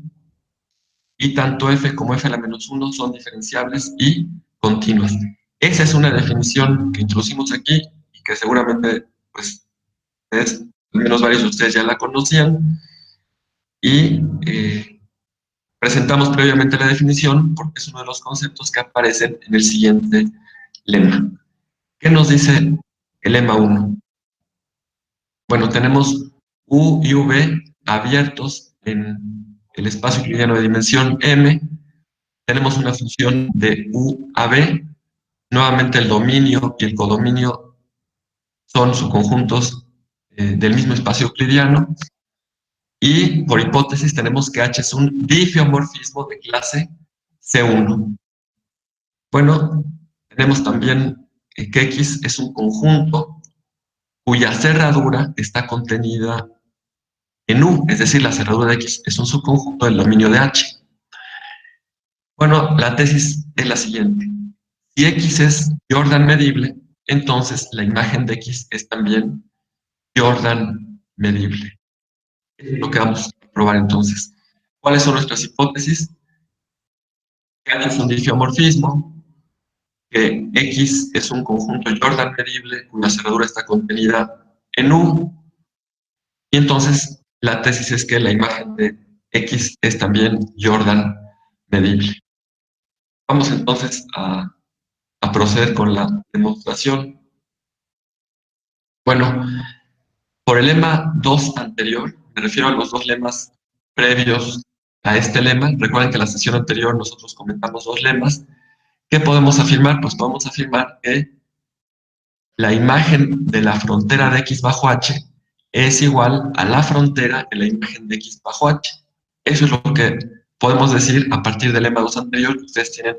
y tanto F como F a la menos 1 son diferenciables y continuas. Esa es una definición que introducimos aquí y que seguramente, pues, al menos varios de ustedes ya la conocían, y presentamos previamente la definición porque es uno de los conceptos que aparecen en el siguiente lema. ¿Qué nos dice el lema 1? Bueno, tenemos U y V abiertos en el espacio euclidiano de dimensión M. Tenemos una función de U a B. Nuevamente el dominio y el codominio son subconjuntos del mismo espacio euclidiano. Y por hipótesis tenemos que H es un difeomorfismo de clase C1. Bueno, tenemos también que X es un conjunto cuya cerradura está contenida en U, es decir, la cerradura de X es un subconjunto del dominio de H. Bueno, la tesis es la siguiente. Si X es Jordan medible, entonces la imagen de X es también Jordan medible. Es lo que vamos a probar entonces. ¿Cuáles son nuestras hipótesis? Que H es un difeomorfismo, que X es un conjunto Jordan medible cuya cerradura está contenida en U, y entonces la tesis es que la imagen de X es también Jordan medible. Vamos entonces a proceder con la demostración. Bueno, por el lema 2 anterior, me refiero a los dos lemas previos a este lema. Recuerden que en la sesión anterior nosotros comentamos dos lemas. ¿Qué podemos afirmar? Pues podemos afirmar que la imagen de la frontera de X bajo H es igual a la frontera de la imagen de X bajo H. Eso es lo que podemos decir a partir del lema 2 anterior que ustedes tienen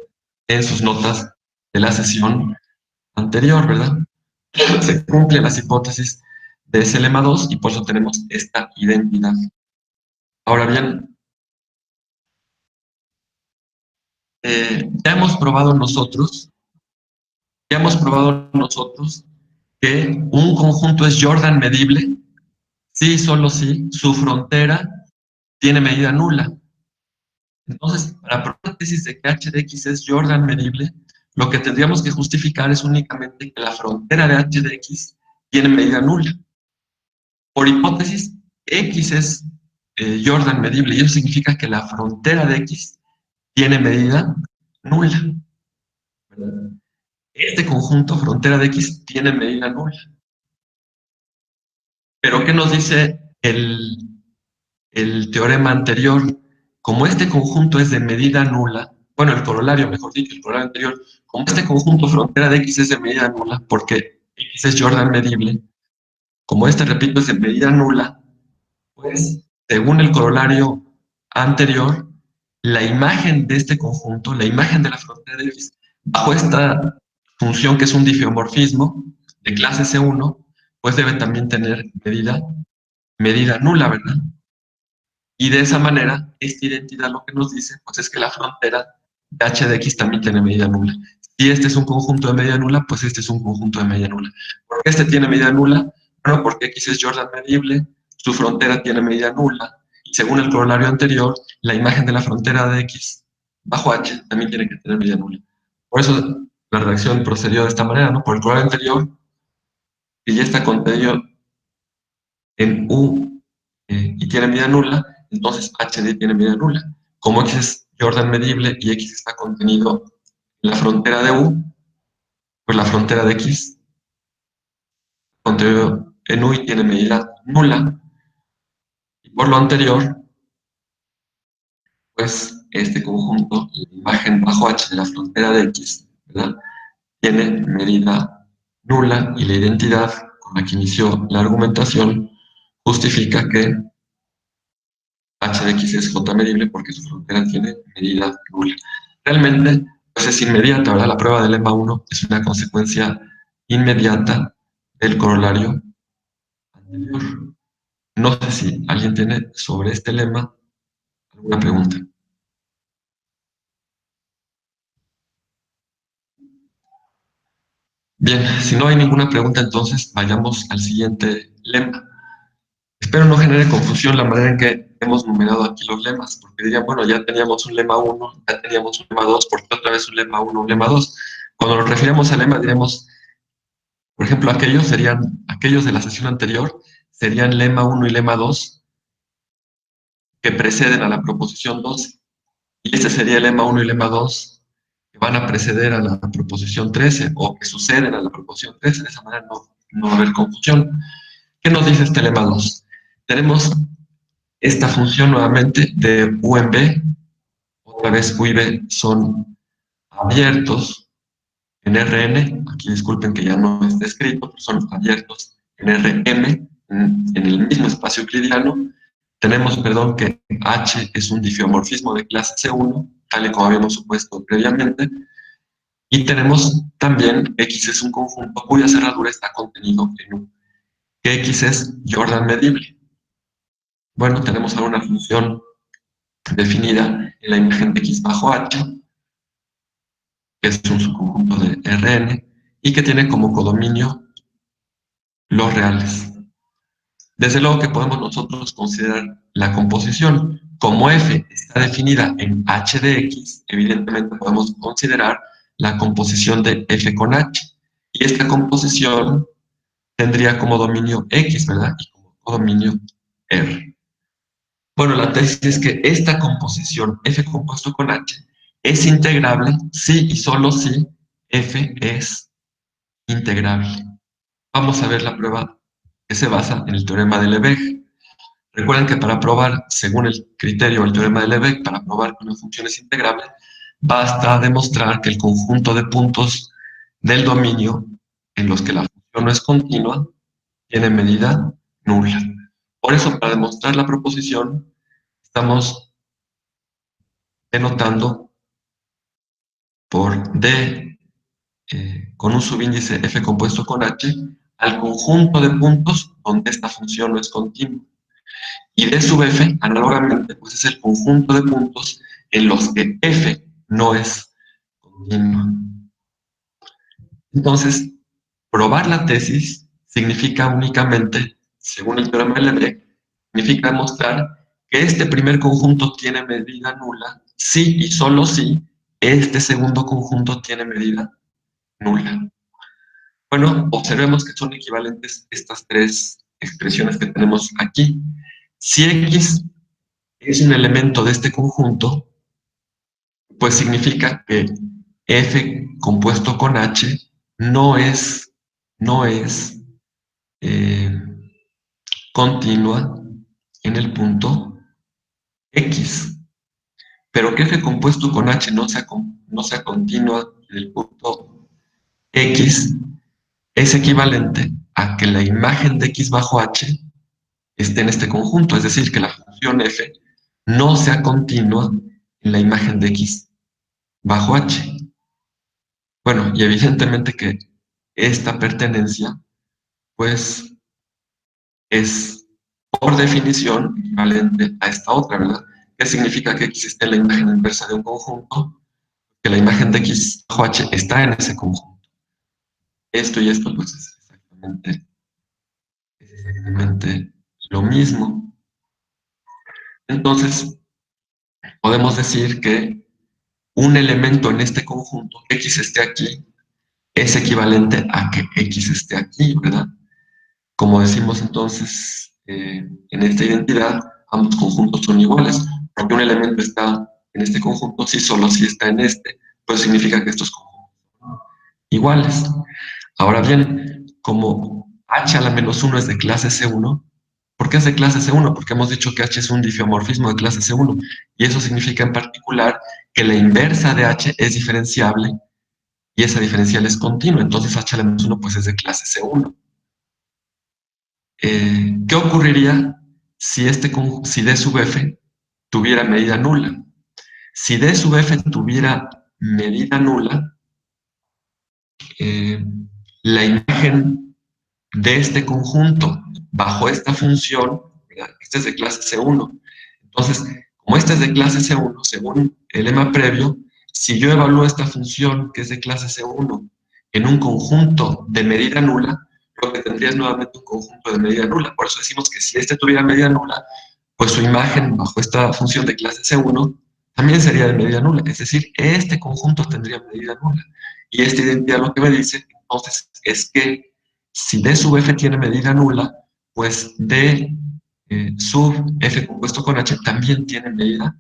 en sus notas de la sesión anterior, ¿verdad? Se cumplen las hipótesis de ese lema 2 y por eso tenemos esta identidad. Ahora bien, ya hemos probado nosotros que un conjunto es Jordan medible si, solo si, su frontera tiene medida nula. Entonces, para probar la tesis de que h de x es Jordan medible, lo que tendríamos que justificar es únicamente que la frontera de h de x tiene medida nula. Por hipótesis, x es Jordan medible, y eso significa que la frontera de x tiene medida nula. ¿Verdad? Este conjunto, frontera de x, tiene medida nula. Pero ¿qué nos dice el teorema anterior? Como este conjunto es de medida nula, bueno, el corolario, mejor dicho, el corolario anterior, como este conjunto frontera de x es de medida nula, porque x es Jordan medible, como este, repito, es de medida nula, pues, según el corolario anterior, la imagen de este conjunto, la imagen de la frontera de x, bajo esta función que es un difeomorfismo de clase C1, pues debe también tener medida nula, ¿verdad? Y de esa manera, esta identidad lo que nos dice, pues es que la frontera de h de x también tiene medida nula. Si este es un conjunto de medida nula, pues este es un conjunto de medida nula. ¿Por qué este tiene medida nula? Bueno, porque x es Jordan medible, su frontera tiene medida nula, y según el corolario anterior, la imagen de la frontera de x bajo h también tiene que tener medida nula. Por eso la redacción procedió de esta manera, ¿no? Por el corolario anterior, que ya está contenido en U y tiene medida nula, entonces HD tiene medida nula. Como X es Jordan medible y X está contenido en la frontera de U, pues la frontera de X contenido en U y tiene medida nula. Y por lo anterior, pues este conjunto, la imagen bajo H de la frontera de X, ¿verdad?, tiene medida nula, y la identidad con la que inició la argumentación justifica que h de x es j medible porque su frontera tiene medida nula. Realmente, pues es inmediata, ¿verdad? La prueba del lema 1 es una consecuencia inmediata del corolario anterior. No sé si alguien tiene sobre este lema alguna pregunta. Bien, si no hay ninguna pregunta, entonces vayamos al siguiente lema. Espero no genere confusión la manera en que hemos numerado aquí los lemas, porque dirían, bueno, ya teníamos un lema 1, ya teníamos un lema 2, ¿por qué otra vez un lema 1, un lema 2? Cuando nos referimos al lema, diremos, por ejemplo, aquellos de la sesión anterior, serían lema 1 y lema 2 que preceden a la proposición 12. Y este sería el lema 1 y lema 2 que van a preceder a la proposición 13 o que suceden a la proposición 13. De esa manera no va a haber confusión. ¿Qué nos dice este lema 2? Tenemos esta función nuevamente de U en B, otra vez U y B son abiertos en Rn, aquí disculpen que ya no está escrito, pero son abiertos en Rm, en el mismo espacio euclidiano. Tenemos, perdón, que H es un difiomorfismo de clase C1, tal y como habíamos supuesto previamente, y tenemos también X es un conjunto cuya cerradura está contenido en U, que X es Jordan medible. Bueno, tenemos ahora una función definida en la imagen de X bajo H, que es un subconjunto de Rn, y que tiene como codominio los reales. Desde luego que podemos nosotros considerar la composición. Como F está definida en H de X, evidentemente podemos considerar la composición de F con H. Y esta composición tendría como dominio X, ¿verdad? Y como codominio R. Bueno, la tesis es que esta composición F compuesto con H es integrable si y solo si F es integrable. Vamos a ver la prueba que se basa en el teorema de Lebesgue. Recuerden que para probar, según el criterio del teorema de Lebesgue, para probar que una función es integrable, basta demostrar que el conjunto de puntos del dominio en los que la función no es continua tiene medida nula. Por eso, para demostrar la proposición, estamos denotando por D con un subíndice F compuesto con H al conjunto de puntos donde esta función no es continua. Y D sub F, análogamente, pues es el conjunto de puntos en los que F no es continua. Entonces, probar la tesis significa únicamente, según el teorema de Lebesgue, significa demostrar que este primer conjunto tiene medida nula si y solo si este segundo conjunto tiene medida nula. Bueno, observemos que son equivalentes estas tres expresiones que tenemos aquí. Si X es un elemento de este conjunto, pues significa que F compuesto con H no es eh, continua en el punto X. Pero que F compuesto con H no sea continua en el punto X es equivalente a que la imagen de X bajo H esté en este conjunto, es decir, que la función F no sea continua en la imagen de X bajo H. Bueno, y evidentemente que esta pertenencia, pues, es por definición equivalente a esta otra, ¿verdad? ¿Qué significa que X esté en la imagen inversa de un conjunto? Que la imagen de X bajo H está en ese conjunto. Esto y esto, pues, es exactamente lo mismo. Entonces, podemos decir que un elemento en este conjunto, X esté aquí, es equivalente a que X esté aquí, ¿verdad? Como decimos entonces en esta identidad, ambos conjuntos son iguales, porque un elemento está en este conjunto si solo si está en este, pues significa que estos conjuntos son iguales. Ahora bien, como H a la menos 1 es de clase C1, ¿por qué es de clase C1? Porque hemos dicho que H es un difiomorfismo de clase C1, y eso significa en particular que la inversa de H es diferenciable y esa diferencial es continua, entonces H a la menos 1 pues es de clase C1. ¿Qué ocurriría si D sub F tuviera medida nula. Si D sub F tuviera medida nula, la imagen de este conjunto bajo esta función, ¿verdad? Este es de clase C1. Entonces, como este es de clase C1, según el lema previo, si yo evalúo esta función que es de clase C1 en un conjunto de medida nula, lo que tendría es nuevamente un conjunto de medida nula. Por eso decimos que si este tuviera medida nula, pues su imagen bajo esta función de clase C1 también sería de medida nula. Es decir, este conjunto tendría medida nula. Y esta identidad lo que me dice, entonces, es que si D sub F tiene medida nula, pues D sub F compuesto con H también tiene medida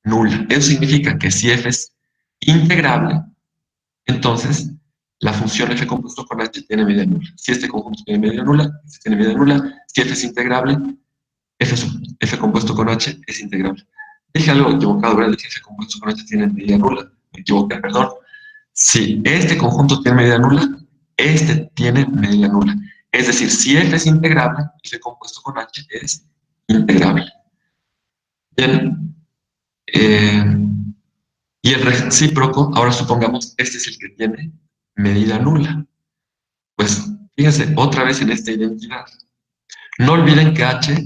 nula. Eso significa que si F es integrable, entonces la función F compuesto con H tiene medida nula. Si este conjunto tiene medida nula, este tiene medida nula. Si F es integrable, F compuesto con H es integrable. Dije algo equivocado, ¿verdad? Dije F compuesto con H tiene medida nula. Me equivoqué, perdón. Si este conjunto tiene medida nula, este tiene medida nula. Es decir, si F es integrable, F compuesto con H es integrable. Bien. Y el recíproco, ahora supongamos, este es el que tiene medida nula. Pues fíjense otra vez en esta identidad. No olviden que H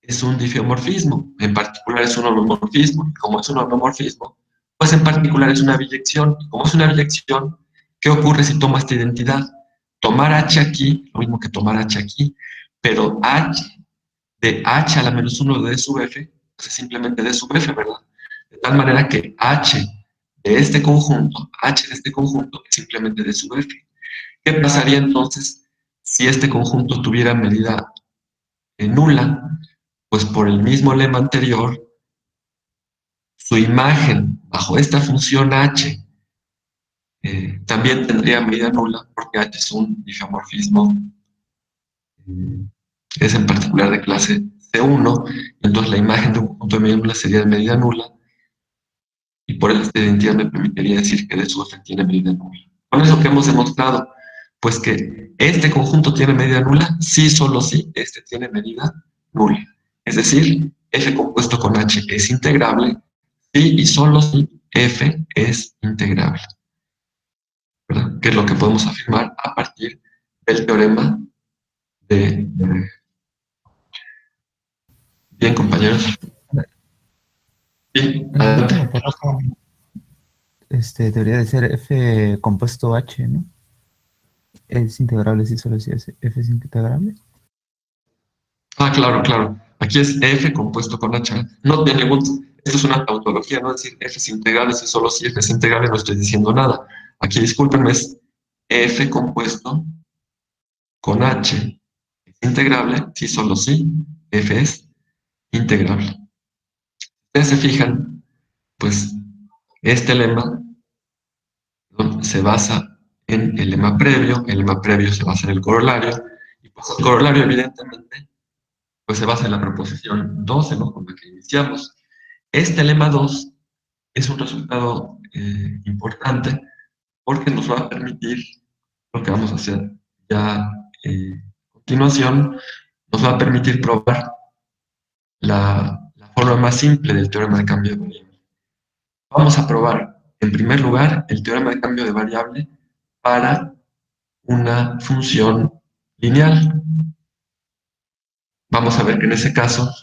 es un difeomorfismo, en particular es un homomorfismo. Y como es un homomorfismo, pues en particular es una biyección. Y como es una biyección, ¿qué ocurre si tomo esta identidad? Tomar H aquí, lo mismo que tomar H aquí, pero H de H a la menos 1 de D sub F, pues es simplemente D sub F, ¿verdad? De tal manera que H de este conjunto, H de este conjunto es simplemente D sub F. ¿Qué pasaría entonces si este conjunto tuviera medida nula? Pues por el mismo lema anterior, su imagen bajo esta función H también tendría medida nula, porque H es un difeomorfismo, es en particular de clase C1, entonces la imagen de un conjunto de medida nula sería de medida nula, y por esta identidad me permitiría decir que D sub F tiene medida nula. Con eso que hemos demostrado, pues que este conjunto tiene medida nula, sí, solo sí, este tiene medida nula. Es decir, F compuesto con H es integrable, sí y solo si F es integrable, ¿verdad? Que es lo que podemos afirmar a partir del teorema de... Bien, compañeros. Bien, adelante. Debería de ser F compuesto H, ¿no? Es integrable si solo si F es integrable. Ah, claro, claro. Aquí es F compuesto con H. No tiene ningún... Esto es una tautología, no es decir F es integrable si solo si F es integrable, no estoy diciendo nada. Aquí, discúlpenme, es F compuesto con H. Es integrable si solo si F es integrable. Ustedes se fijan, pues este lema se basa en el lema previo se basa en el corolario, y pues el corolario evidentemente pues se basa en la proposición 12, ¿no? Con la que iniciamos. Este lema 2 es un resultado importante porque nos va a permitir lo que vamos a hacer ya a continuación, nos va a permitir probar la forma más simple del teorema de cambio de variable. Vamos a probar, en primer lugar, el teorema de cambio de variable para una función lineal. Vamos a ver que en ese caso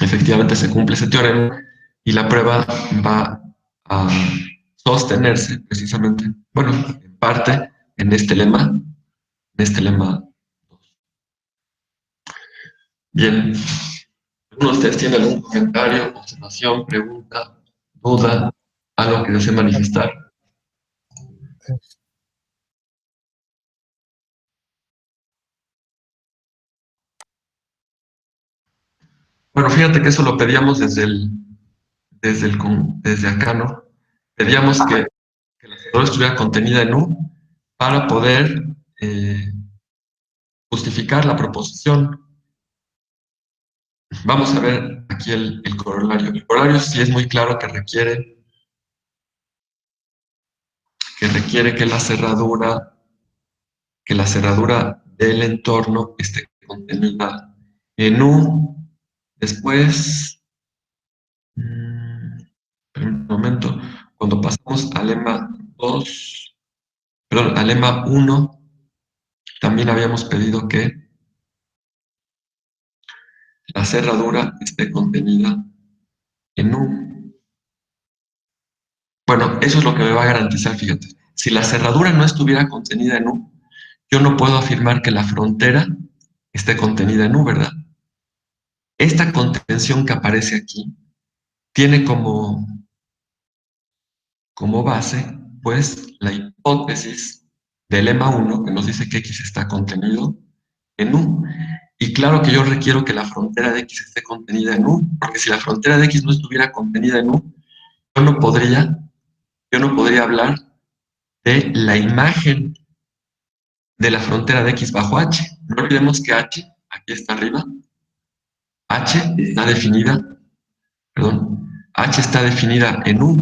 efectivamente se cumple ese teorema y la prueba va a sostenerse precisamente, bueno, en parte en este lema 2. Bien, ¿alguno de ustedes tiene algún comentario, observación, pregunta, duda, algo que desee manifestar? Bueno, fíjate que eso lo pedíamos desde acá, ¿no? Pedíamos que la cerradura estuviera contenida en U para poder justificar la proposición. Vamos a ver aquí el corolario. El corolario sí es muy claro que requiere que la cerradura del entorno esté contenida en U. Después Un momento. Cuando pasamos al lema 2, perdón, al lema 1, también habíamos pedido que la cerradura esté contenida en U. Bueno, eso es lo que me va a garantizar, fíjate. Si la cerradura no estuviera contenida en U, yo no puedo afirmar que la frontera esté contenida en U, ¿verdad? Esta contención que aparece aquí tiene como base, pues, la hipótesis del lema 1, que nos dice que X está contenido en U. Y claro que yo requiero que la frontera de X esté contenida en U, porque si la frontera de X no estuviera contenida en U, yo no podría, yo no podría hablar de la imagen de la frontera de X bajo H. No olvidemos que H, aquí está arriba, H está definida, perdón, H está definida en U.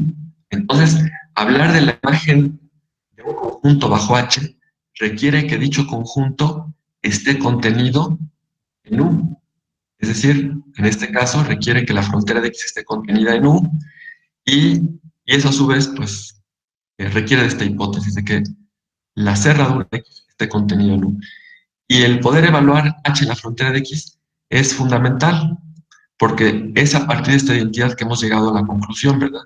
Entonces, hablar de la imagen de un conjunto bajo H requiere que dicho conjunto esté contenido en U. Es decir, en este caso requiere que la frontera de X esté contenida en U y eso a su vez, pues, requiere de esta hipótesis de que la cerradura de X esté contenida en U. Y el poder evaluar H en la frontera de X es fundamental, porque es a partir de esta identidad que hemos llegado a la conclusión, ¿verdad?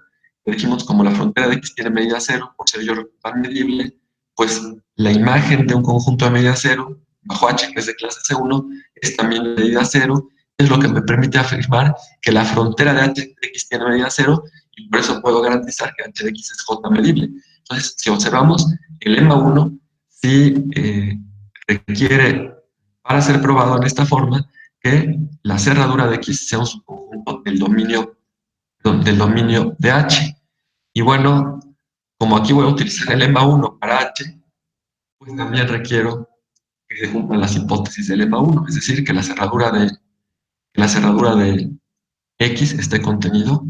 Dijimos, como la frontera de X tiene medida cero, por ser yo tan medible, pues la imagen de un conjunto de medida cero, bajo H, que es de clase C1, es también de medida cero, es lo que me permite afirmar que la frontera de H de X tiene medida cero, y por eso puedo garantizar que H de X es J medible. Entonces, si observamos, el lema 1 sí requiere, para ser probado en esta forma, que la cerradura de X sea un subconjunto del dominio de H. Y bueno, como aquí voy a utilizar el lema 1 para H, pues también requiero que se cumplan las hipótesis del lema 1, es decir, que la cerradura de X esté contenido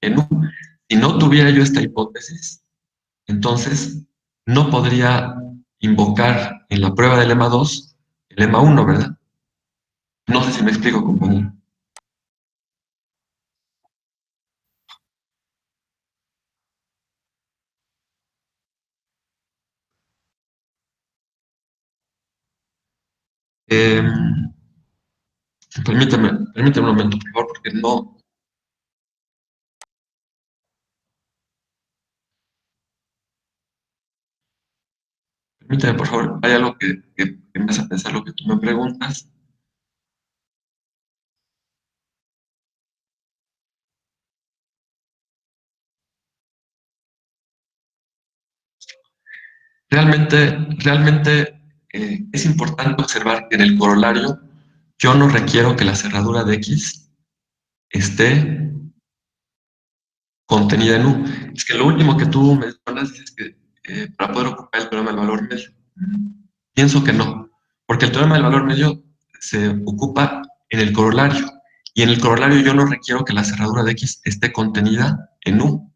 en U. Si no tuviera yo esta hipótesis, entonces no podría invocar en la prueba del lema 2 el lema 1, ¿verdad? No sé si me explico, compañero. Eh, permíteme un momento, por favor, porque no. Permíteme, por favor, hay algo que me hace pensar lo que tú me preguntas. Realmente es importante observar que en el corolario yo no requiero que la cerradura de X esté contenida en U. Es que lo último que tú mencionas es que para poder ocupar el teorema del valor medio. Pienso que no, porque el teorema del valor medio se ocupa en el corolario, y en el corolario yo no requiero que la cerradura de X esté contenida en U.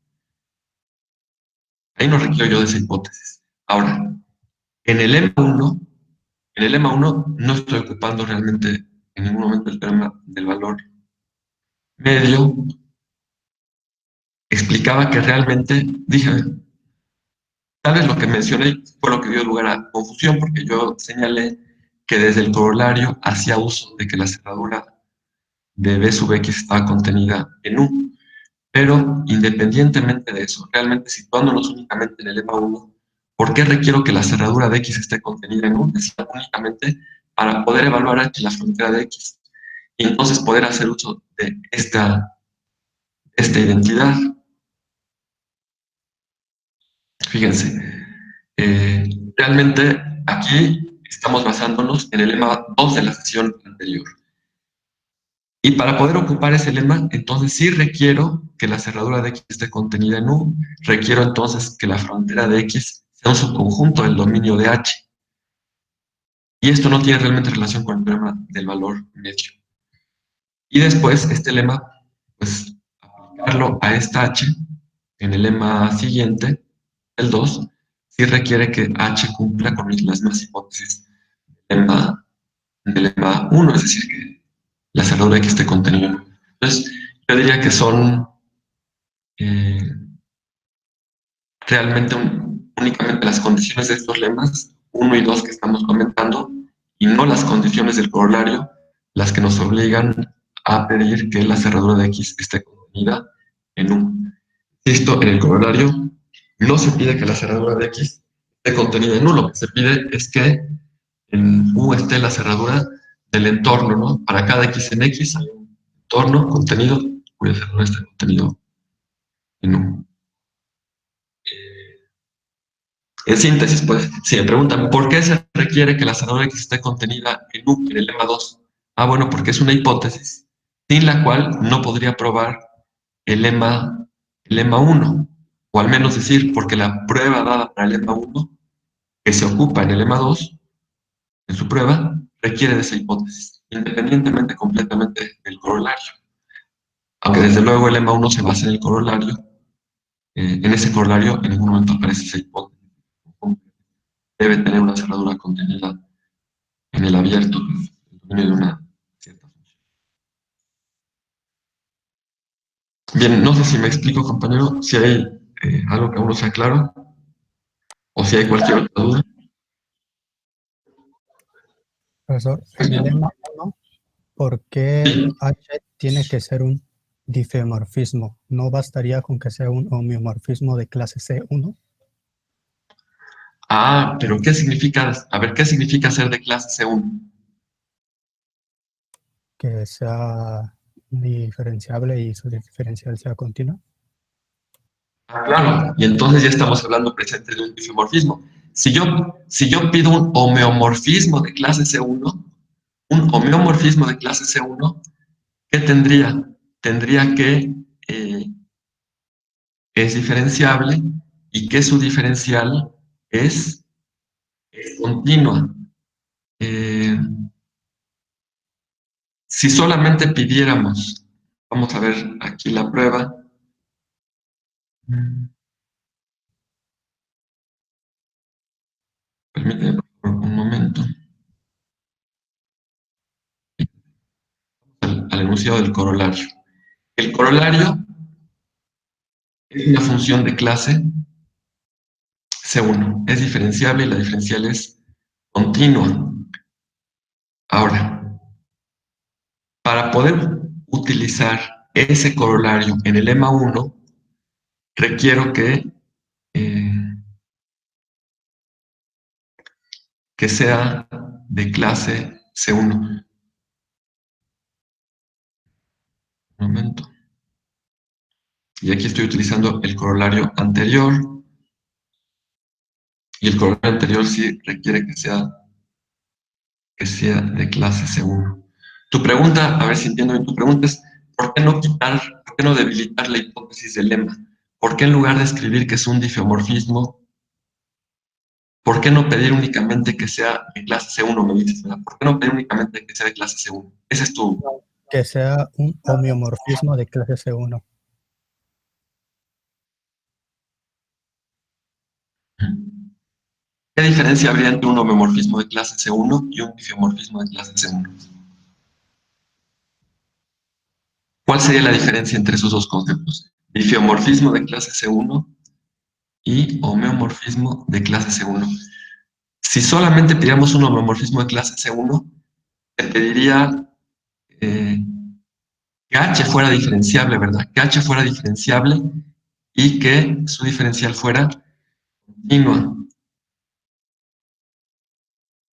Ahí no requiero yo de esa hipótesis. Ahora, en el lema 1, en el lema 1 no estoy ocupando realmente en ningún momento el teorema del valor medio. Explicaba que realmente, dije, tal vez lo que mencioné fue lo que dio lugar a confusión, porque yo señalé que desde el corolario hacía uso de que la cerradura de B sub X estaba contenida en U. Pero independientemente de eso, realmente situándonos únicamente en el lema 1, ¿por qué requiero que la cerradura de X esté contenida en U? Decía únicamente para poder evaluar H la frontera de X y entonces poder hacer uso de esta identidad. Fíjense, realmente aquí estamos basándonos en el lema 2 de la sesión anterior. Y para poder ocupar ese lema, entonces sí requiero que la cerradura de X esté contenida en U, requiero entonces que la frontera de X sea un subconjunto del dominio de H. Y esto no tiene realmente relación con el teorema del valor medio. Y después, este lema, pues, aplicarlo a esta H, en el lema siguiente, el 2, sí requiere que H cumpla con las mismas hipótesis del lema 1, es decir, que la cerradura de X esté contenida en U. Entonces, yo diría que son realmente únicamente las condiciones de estos lemas, 1 y 2 que estamos comentando, y no las condiciones del corolario, las que nos obligan a pedir que la cerradura de X esté contenida en U. Esto en el corolario no se pide que la cerradura de X esté contenida en U, lo que se pide es que en U esté la cerradura del entorno, ¿no? Para cada X en X hay un entorno contenido cuya cerradura está contenido en U. En síntesis, pues, si me preguntan ¿por qué se requiere que la cerradura X esté contenida en U, en el lema 2? Ah, bueno, porque es una hipótesis sin la cual no podría probar el lema 1, o al menos decir, porque la prueba dada para el lema 1, que se ocupa en el lema 2, en su prueba, requiere de esa hipótesis, independientemente completamente del corolario. Aunque desde luego el lema 1 se basa en el corolario, en ese corolario en ningún momento aparece esa hipótesis. Debe tener una cerradura contenida en el abierto, el dominio de una cierta función. Bien, no sé si me explico, compañero, si hay algo que aún no sea claro, o si hay cualquier otra duda. Profesor, en el lema 1, ¿por qué Sí. H tiene que ser un difeomorfismo? ¿No bastaría con que sea un homeomorfismo de clase C1? Ah, pero ¿qué significa? A ver, ¿qué significa ser de clase C1? Que sea diferenciable y su diferencial sea continua. Ah, claro, y entonces ya estamos hablando presente de un difeomorfismo. Si yo pido un homeomorfismo de clase C1, un homeomorfismo de clase C1, ¿qué tendría? Tendría que es diferenciable y que su diferencial es continua. Si solamente pidiéramos, vamos a ver aquí la prueba. Permíteme por favor, un momento. Al enunciado del corolario. El corolario es una función de clase C1. Es diferenciable y la diferencial es continua. Ahora, para poder utilizar ese corolario en el lema 1, requiero que sea de clase C1. Un momento. Y aquí estoy utilizando el corolario anterior. Y el corolario anterior sí requiere que sea de clase C1. Tu pregunta, a ver si entiendo bien, tu pregunta es, ¿por qué no por qué no debilitar la hipótesis del lema? ¿Por qué en lugar de escribir que es un difeomorfismo, por qué no pedir únicamente que sea de clase C1, me dices, ¿verdad? ¿Por qué no pedir únicamente que sea de clase C1? Ese es tu... Que sea un homeomorfismo de clase C1. ¿Qué diferencia habría entre un homeomorfismo de clase C1 y un difeomorfismo de clase C1? ¿Cuál sería la diferencia entre esos dos conceptos? Difeomorfismo de clase C1 y homeomorfismo de clase C1. Si solamente pidiéramos un homeomorfismo de clase C1, te pediría que H fuera diferenciable, ¿verdad? Que H fuera diferenciable y que su diferencial fuera continua.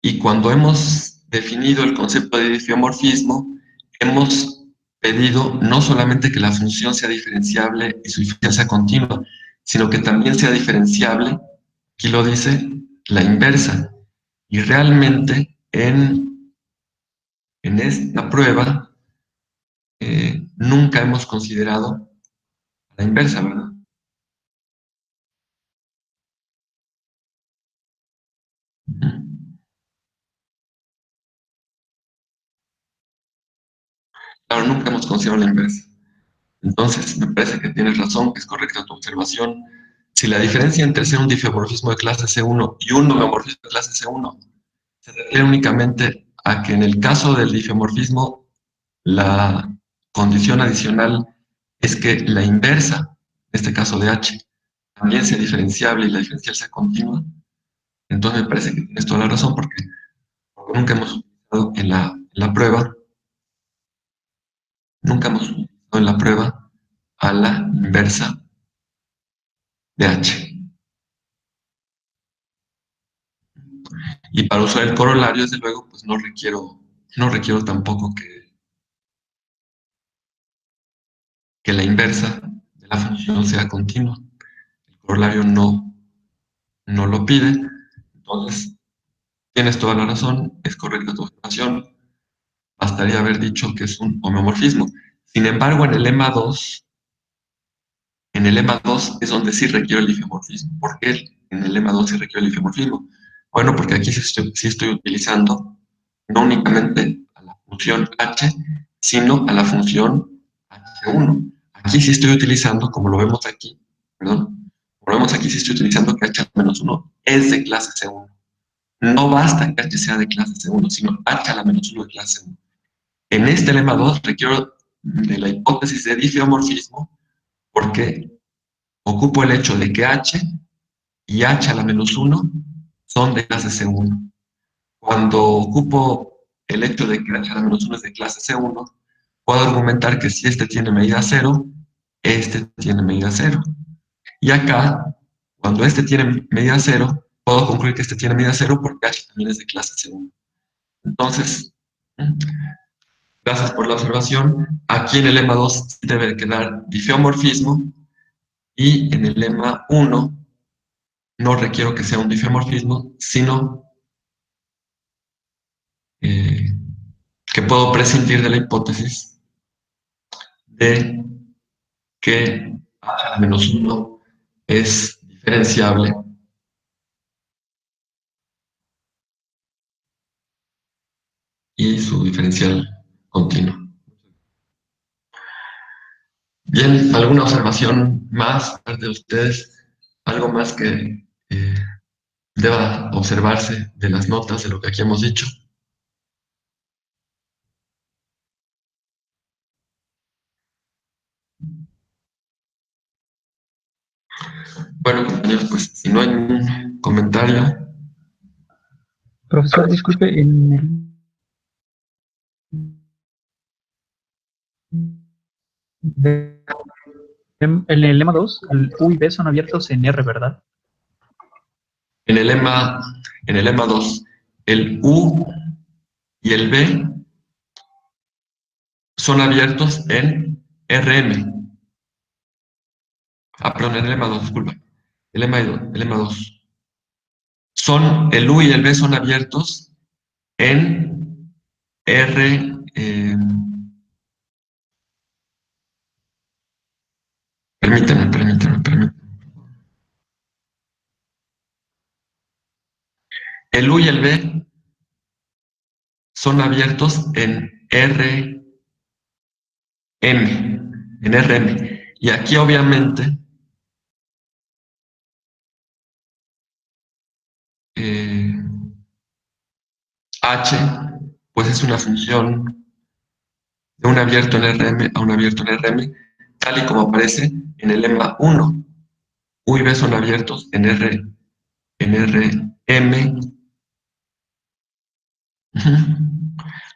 Y cuando hemos definido el concepto de difeomorfismo, hemos pedido no solamente que la función sea diferenciable y su diferencial sea continua, sino que también sea diferenciable, aquí lo dice, la inversa. Y realmente en esta prueba nunca hemos considerado la inversa, ¿verdad? Claro, nunca hemos considerado la inversa. Entonces, me parece que tienes razón, que es correcta tu observación. Si la diferencia entre ser un difeomorfismo de clase C1 y un homeomorfismo de clase C1 se refiere únicamente a que en el caso del difeomorfismo, la condición adicional es que la inversa este caso de H, también sea diferenciable y la diferencial sea continua, entonces me parece que tienes toda la razón porque nunca hemos utilizado en la prueba, nunca hemos utilizado en la prueba a la inversa de H. Y para usar el corolario, desde luego, pues no requiero tampoco que la inversa de la función sea continua. El corolario no lo pide. Entonces, tienes toda la razón, es correcta tu observación. Bastaría haber dicho que es un homeomorfismo. Sin embargo, en el lema 2 es donde sí requiere el difeomorfismo. ¿Por qué en el lema 2 sí requiere el difeomorfismo? Bueno, porque aquí sí estoy utilizando no únicamente a la función h, sino a la función h1. Aquí sí estoy utilizando, como lo vemos aquí, perdón, como lo vemos aquí, sí estoy utilizando que h-1 es de clase C1. No basta que h sea de clase C1, sino h a la menos 1 de clase C1. En este lema 2 requiero de la hipótesis de difeomorfismo porque ocupo el hecho de que h y h a la menos 1 son de clase C1. Cuando ocupo el hecho de que h a la menos 1 es de clase C1, puedo argumentar que si este tiene medida 0, este tiene medida 0. Y acá, cuando este tiene medida 0, puedo concluir que este tiene medida 0 porque h también es de clase C1. Entonces, gracias por la observación. Aquí en el lema 2 debe quedar difeomorfismo y en el lema 1 no requiero que sea un difeomorfismo, sino eh, que puedo prescindir de la hipótesis de que h a la menos 1 es diferenciable y su diferencial continuo. Bien, ¿alguna observación más de ustedes? ¿Algo más que deba observarse de las notas de lo que aquí hemos dicho? Bueno, compañeros, pues si no hay ningún comentario, Profesor, disculpe, de- en el lema 2, el U y B son abiertos en R, ¿verdad? en el lema 2, el U y el B son abiertos en RM. Perdón, en el lema 2, disculpa. El lema 2. El U y el B son abiertos en R. Permíteme. El U y el B son abiertos en RM. En RM. Y aquí obviamente H pues es una función de un abierto en RM a un abierto en RM, tal y como aparece en el lema 1. U y B son abiertos en RM. Ujú.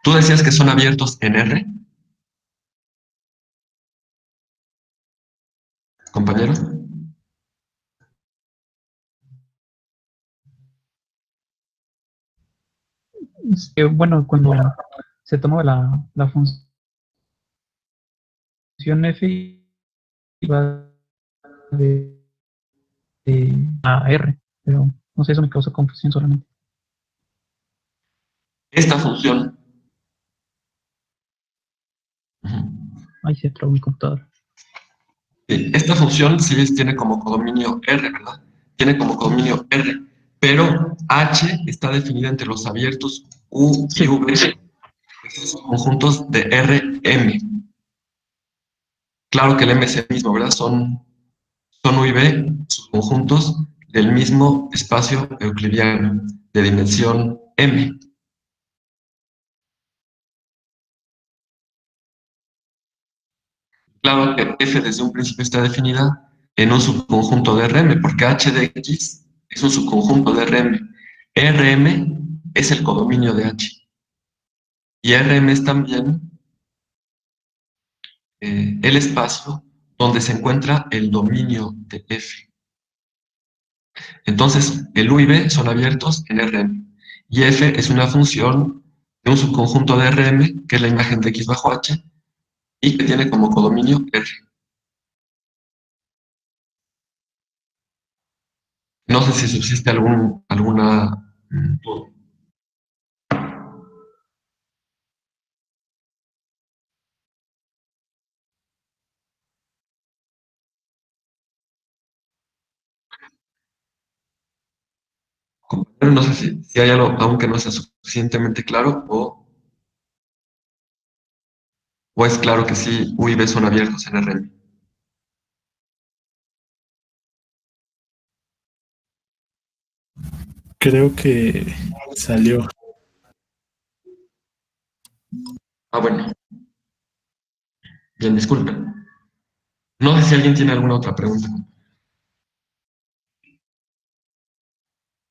¿Tú decías que son abiertos en R, compañero? Es que, bueno, cuando se toma la función F y va a R, pero no sé, eso me causa confusión solamente. Esta función, ujú, Ahí se trabó mi computadora. sí, esta función sí tiene como codominio R, ¿verdad? Tiene como codominio R, pero H está definida entre los abiertos U y Sí, V, que son conjuntos de RM. Claro que el M es el mismo, ¿verdad? Son U y B, sus conjuntos del mismo espacio euclidiano, de dimensión M. Claro que F desde un principio está definida en un subconjunto de Rm, porque h de x es un subconjunto de Rm. Rm es el codominio de h. Y Rm es también el espacio donde se encuentra el dominio de f. Entonces, el u y b son abiertos en Rm. Y f es una función de un subconjunto de Rm, que es la imagen de x bajo h, y que tiene como codominio R. No sé si subsiste alguna duda. Compañero, no sé si hay algo aún que no sea suficientemente claro o es claro que sí, U y B son abiertos en Rm. Creo que salió. Ah, bueno, bien, disculpen. No sé si alguien tiene alguna otra pregunta.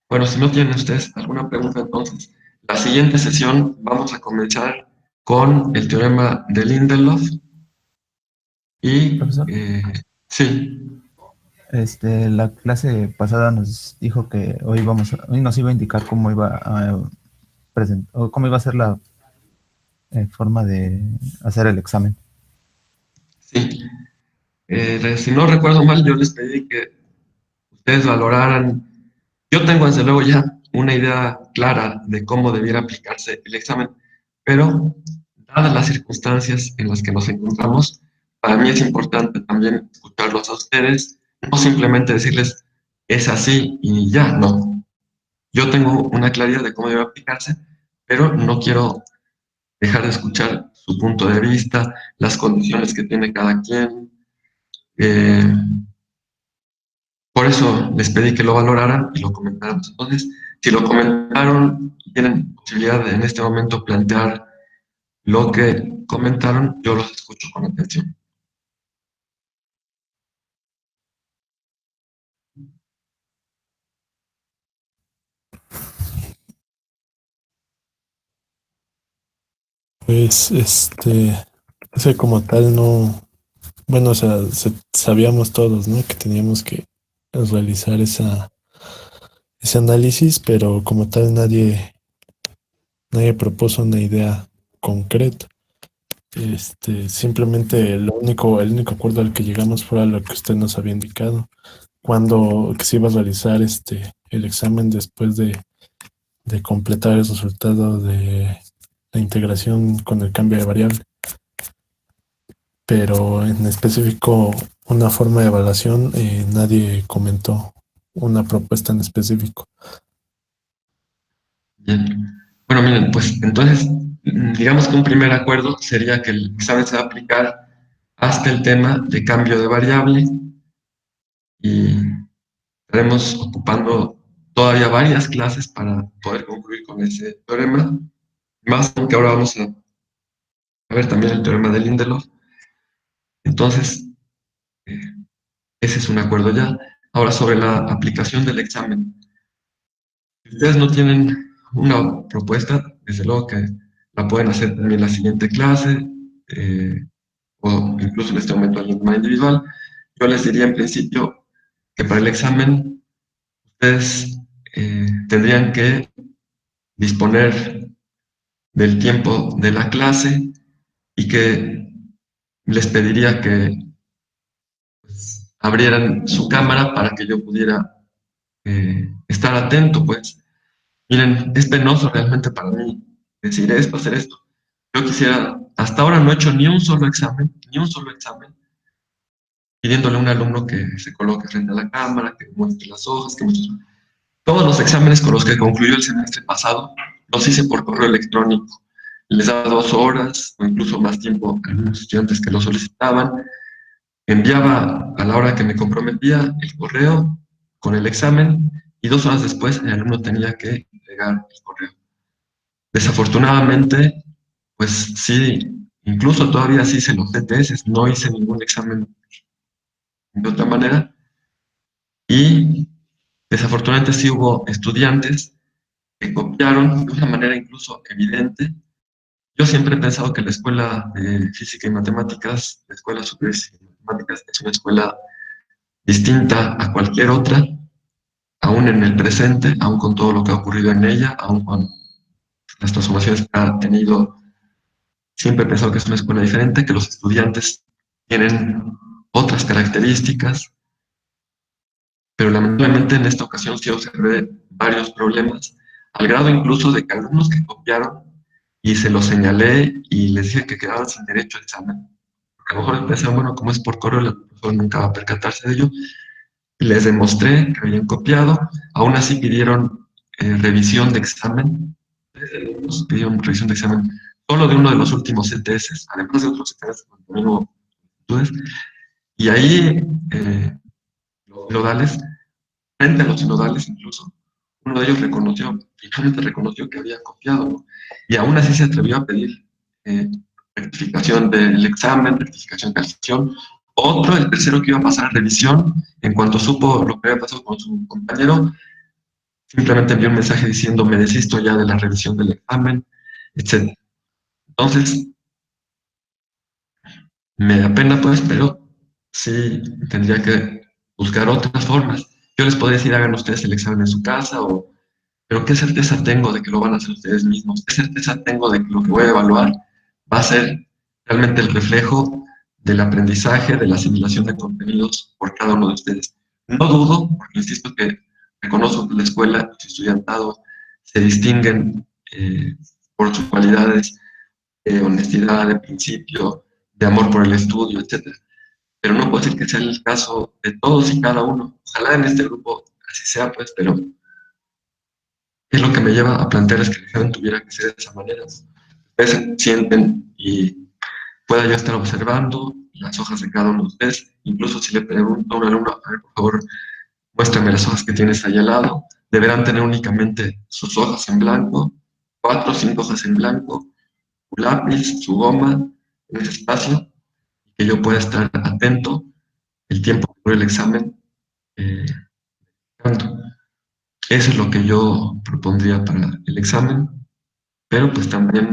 Bueno, si no tienen ustedes alguna pregunta, entonces, la siguiente sesión vamos a comenzar con el teorema de Lindelof y, Profesor, sí, la clase pasada nos dijo que hoy nos iba a indicar cómo iba a o cómo iba a ser la forma de hacer el examen. sí. Si no recuerdo mal, yo les pedí que ustedes valoraran. Yo tengo desde luego ya una idea clara de cómo debiera aplicarse el examen, pero dadas las circunstancias en las que nos encontramos, para mí es importante también escucharlos a ustedes, no simplemente decirles es así y ya, no. Yo tengo una claridad de cómo debe aplicarse, pero no quiero dejar de escuchar su punto de vista, las condiciones que tiene cada quien. eh, Por eso les pedí que lo valoraran y lo comentaran. Entonces, si lo comentaron y tienen posibilidad de en este momento plantear lo que comentaron, yo los escucho con atención. Pues, o sea, como tal, no. Bueno, o sea, sabíamos todos, ¿no? Que teníamos que realizar ese análisis, pero como tal, nadie propuso una idea concreta. Simplemente el único acuerdo al que llegamos fue a lo que usted nos había indicado, cuando que se iba a realizar el examen después de completar el resultado de la integración con el cambio de variable, pero en específico una forma de evaluación, nadie comentó una propuesta en específico. Bien. Bueno, miren, pues entonces, digamos que un primer acuerdo sería que el examen se va a aplicar hasta el tema de cambio de variable y estaremos ocupando todavía varias clases para poder concluir con ese teorema, más que ahora vamos a ver también el teorema de Lindelof. Entonces, eh, ese es un acuerdo ya. Ahora, sobre la aplicación del examen. Si ustedes no tienen una propuesta, desde luego que la pueden hacer también en la siguiente clase, o incluso en este momento en forma individual. Yo les diría en principio que para el examen ustedes tendrían que disponer del tiempo de la clase y que les pediría que abrieran su cámara para que yo pudiera estar atento, pues. Miren, es penoso realmente para mí decir esto, hacer esto. Yo quisiera, hasta ahora no he hecho ni un solo examen, pidiéndole a un alumno que se coloque frente a la cámara, que muestre las hojas, que muestre... Todos los exámenes con los que concluyó el semestre pasado los hice por correo electrónico. Les daba 2 horas o incluso más tiempo a algunos estudiantes que lo solicitaban. Enviaba a la hora que me comprometía el correo con el examen y 2 horas después el alumno tenía que entregar el correo. Desafortunadamente, pues sí, incluso todavía sí hice los TTS, no hice ningún examen de otra manera. Y desafortunadamente sí hubo estudiantes que copiaron de una manera incluso evidente. Yo siempre he pensado que la escuela de física y matemáticas, la escuela superior de física y matemáticas, es una escuela distinta a cualquier otra, aún en el presente, aún con todo lo que ha ocurrido en ella, aún con las transformaciones que ha tenido. Siempre he pensado que es una escuela diferente, que los estudiantes tienen otras características, pero lamentablemente en esta ocasión sí observé varios problemas, al grado incluso de que algunos que copiaron y se los señalé y les dije que quedaban sin derecho a examen. A lo mejor pensaban, bueno, como es por correo, el profesor nunca va a percatarse de ello. Les demostré que habían copiado, aún así pidieron revisión de examen. Nos pidieron revisión de examen solo de uno de los últimos ETS, además de otros ETS, también hubo dudas. Y ahí los sinodales, frente a los sinodales incluso, uno de ellos reconoció, finalmente reconoció que había copiado, ¿no? Y aún así se atrevió a pedir eh, rectificación del examen, rectificación de calificación. Otro, el tercero que iba a pasar a revisión, en cuanto supo lo que había pasado con su compañero, simplemente envió un mensaje diciendo me desisto ya de la revisión del examen, etc. Entonces, me da pena pues, pero sí tendría que buscar otras formas. Yo les podría decir hagan ustedes el examen en su casa, pero ¿qué certeza tengo de que lo van a hacer ustedes mismos? ¿Qué certeza tengo de que lo que voy a evaluar va a ser realmente el reflejo del aprendizaje, de la asimilación de contenidos por cada uno de ustedes? No dudo, porque insisto que reconozco que la escuela y su estudiantado se distinguen por sus cualidades de honestidad, de principio, de amor por el estudio, etcétera. Pero no puedo decir que sea el caso de todos y cada uno. Ojalá en este grupo así sea, pues, pero es lo que me lleva a plantear es que el examen tuviera que ser de esa manera. Ustedes sienten y pueda yo estar observando las hojas de cada uno de ustedes. Incluso si le pregunto a un alumno, a ver, por favor, muéstrame las hojas que tienes ahí al lado, deberán tener únicamente sus hojas en blanco, 4 o 5 hojas en blanco, su lápiz, su goma, en ese espacio, y que yo pueda estar atento el tiempo que dure el examen. eh, Eso es lo que yo propondría para el examen. Pero pues también,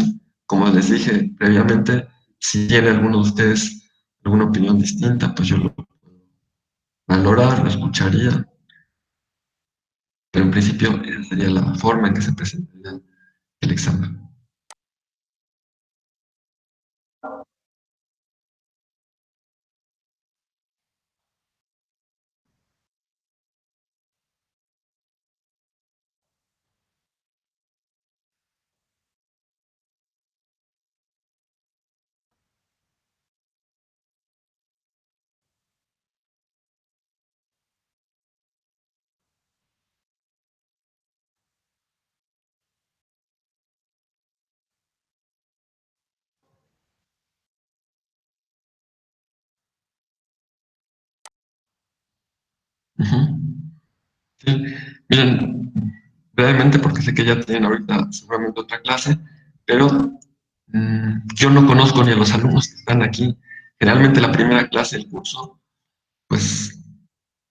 como les dije previamente, si tiene alguno de ustedes alguna opinión distinta, pues yo lo puedo valorar, lo escucharía, pero en principio esa sería la forma en que se presentaría el examen. Ujú. Sí. Miren, brevemente, porque sé que ya tienen ahorita seguramente otra clase, pero yo no conozco ni a los alumnos que están aquí. Generalmente la primera clase del curso, pues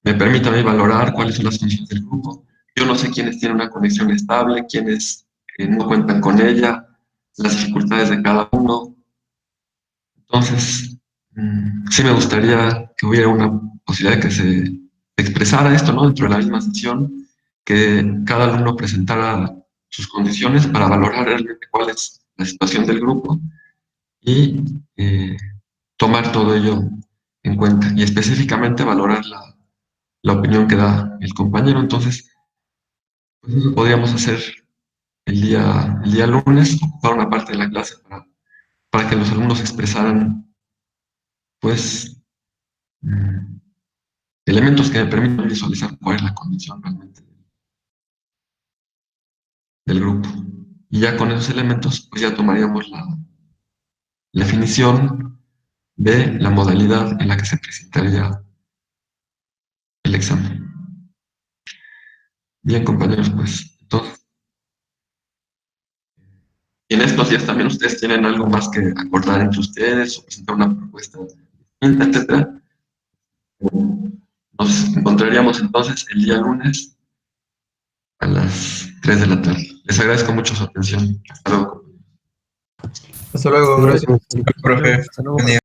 me permite a mí valorar cuáles son las funciones del grupo. Yo no sé quiénes tienen una conexión estable, quiénes no cuentan con ella, las dificultades de cada uno. Entonces, sí me gustaría que hubiera una posibilidad de que se expresara esto, ¿no? Dentro de la misma sesión, que cada alumno presentara sus condiciones para valorar realmente cuál es la situación del grupo y tomar todo ello en cuenta y específicamente valorar la opinión que da el compañero. Entonces, pues eso podríamos hacer el día lunes, ocupar una parte de la clase para que los alumnos expresaran, pues, mm, elementos que me permitan visualizar cuál es la condición realmente del grupo. Y ya con esos elementos, pues ya tomaríamos la definición de la modalidad en la que se presentaría el examen. Bien, compañeros, pues, entonces, y en estos días también ustedes tienen algo más que acordar entre ustedes o presentar una propuesta, etcétera. Nos encontraríamos entonces el día lunes a las 3 de la tarde. Les agradezco mucho su atención. Hasta luego. Hasta luego, gracias, profe. Hasta luego. Buen día.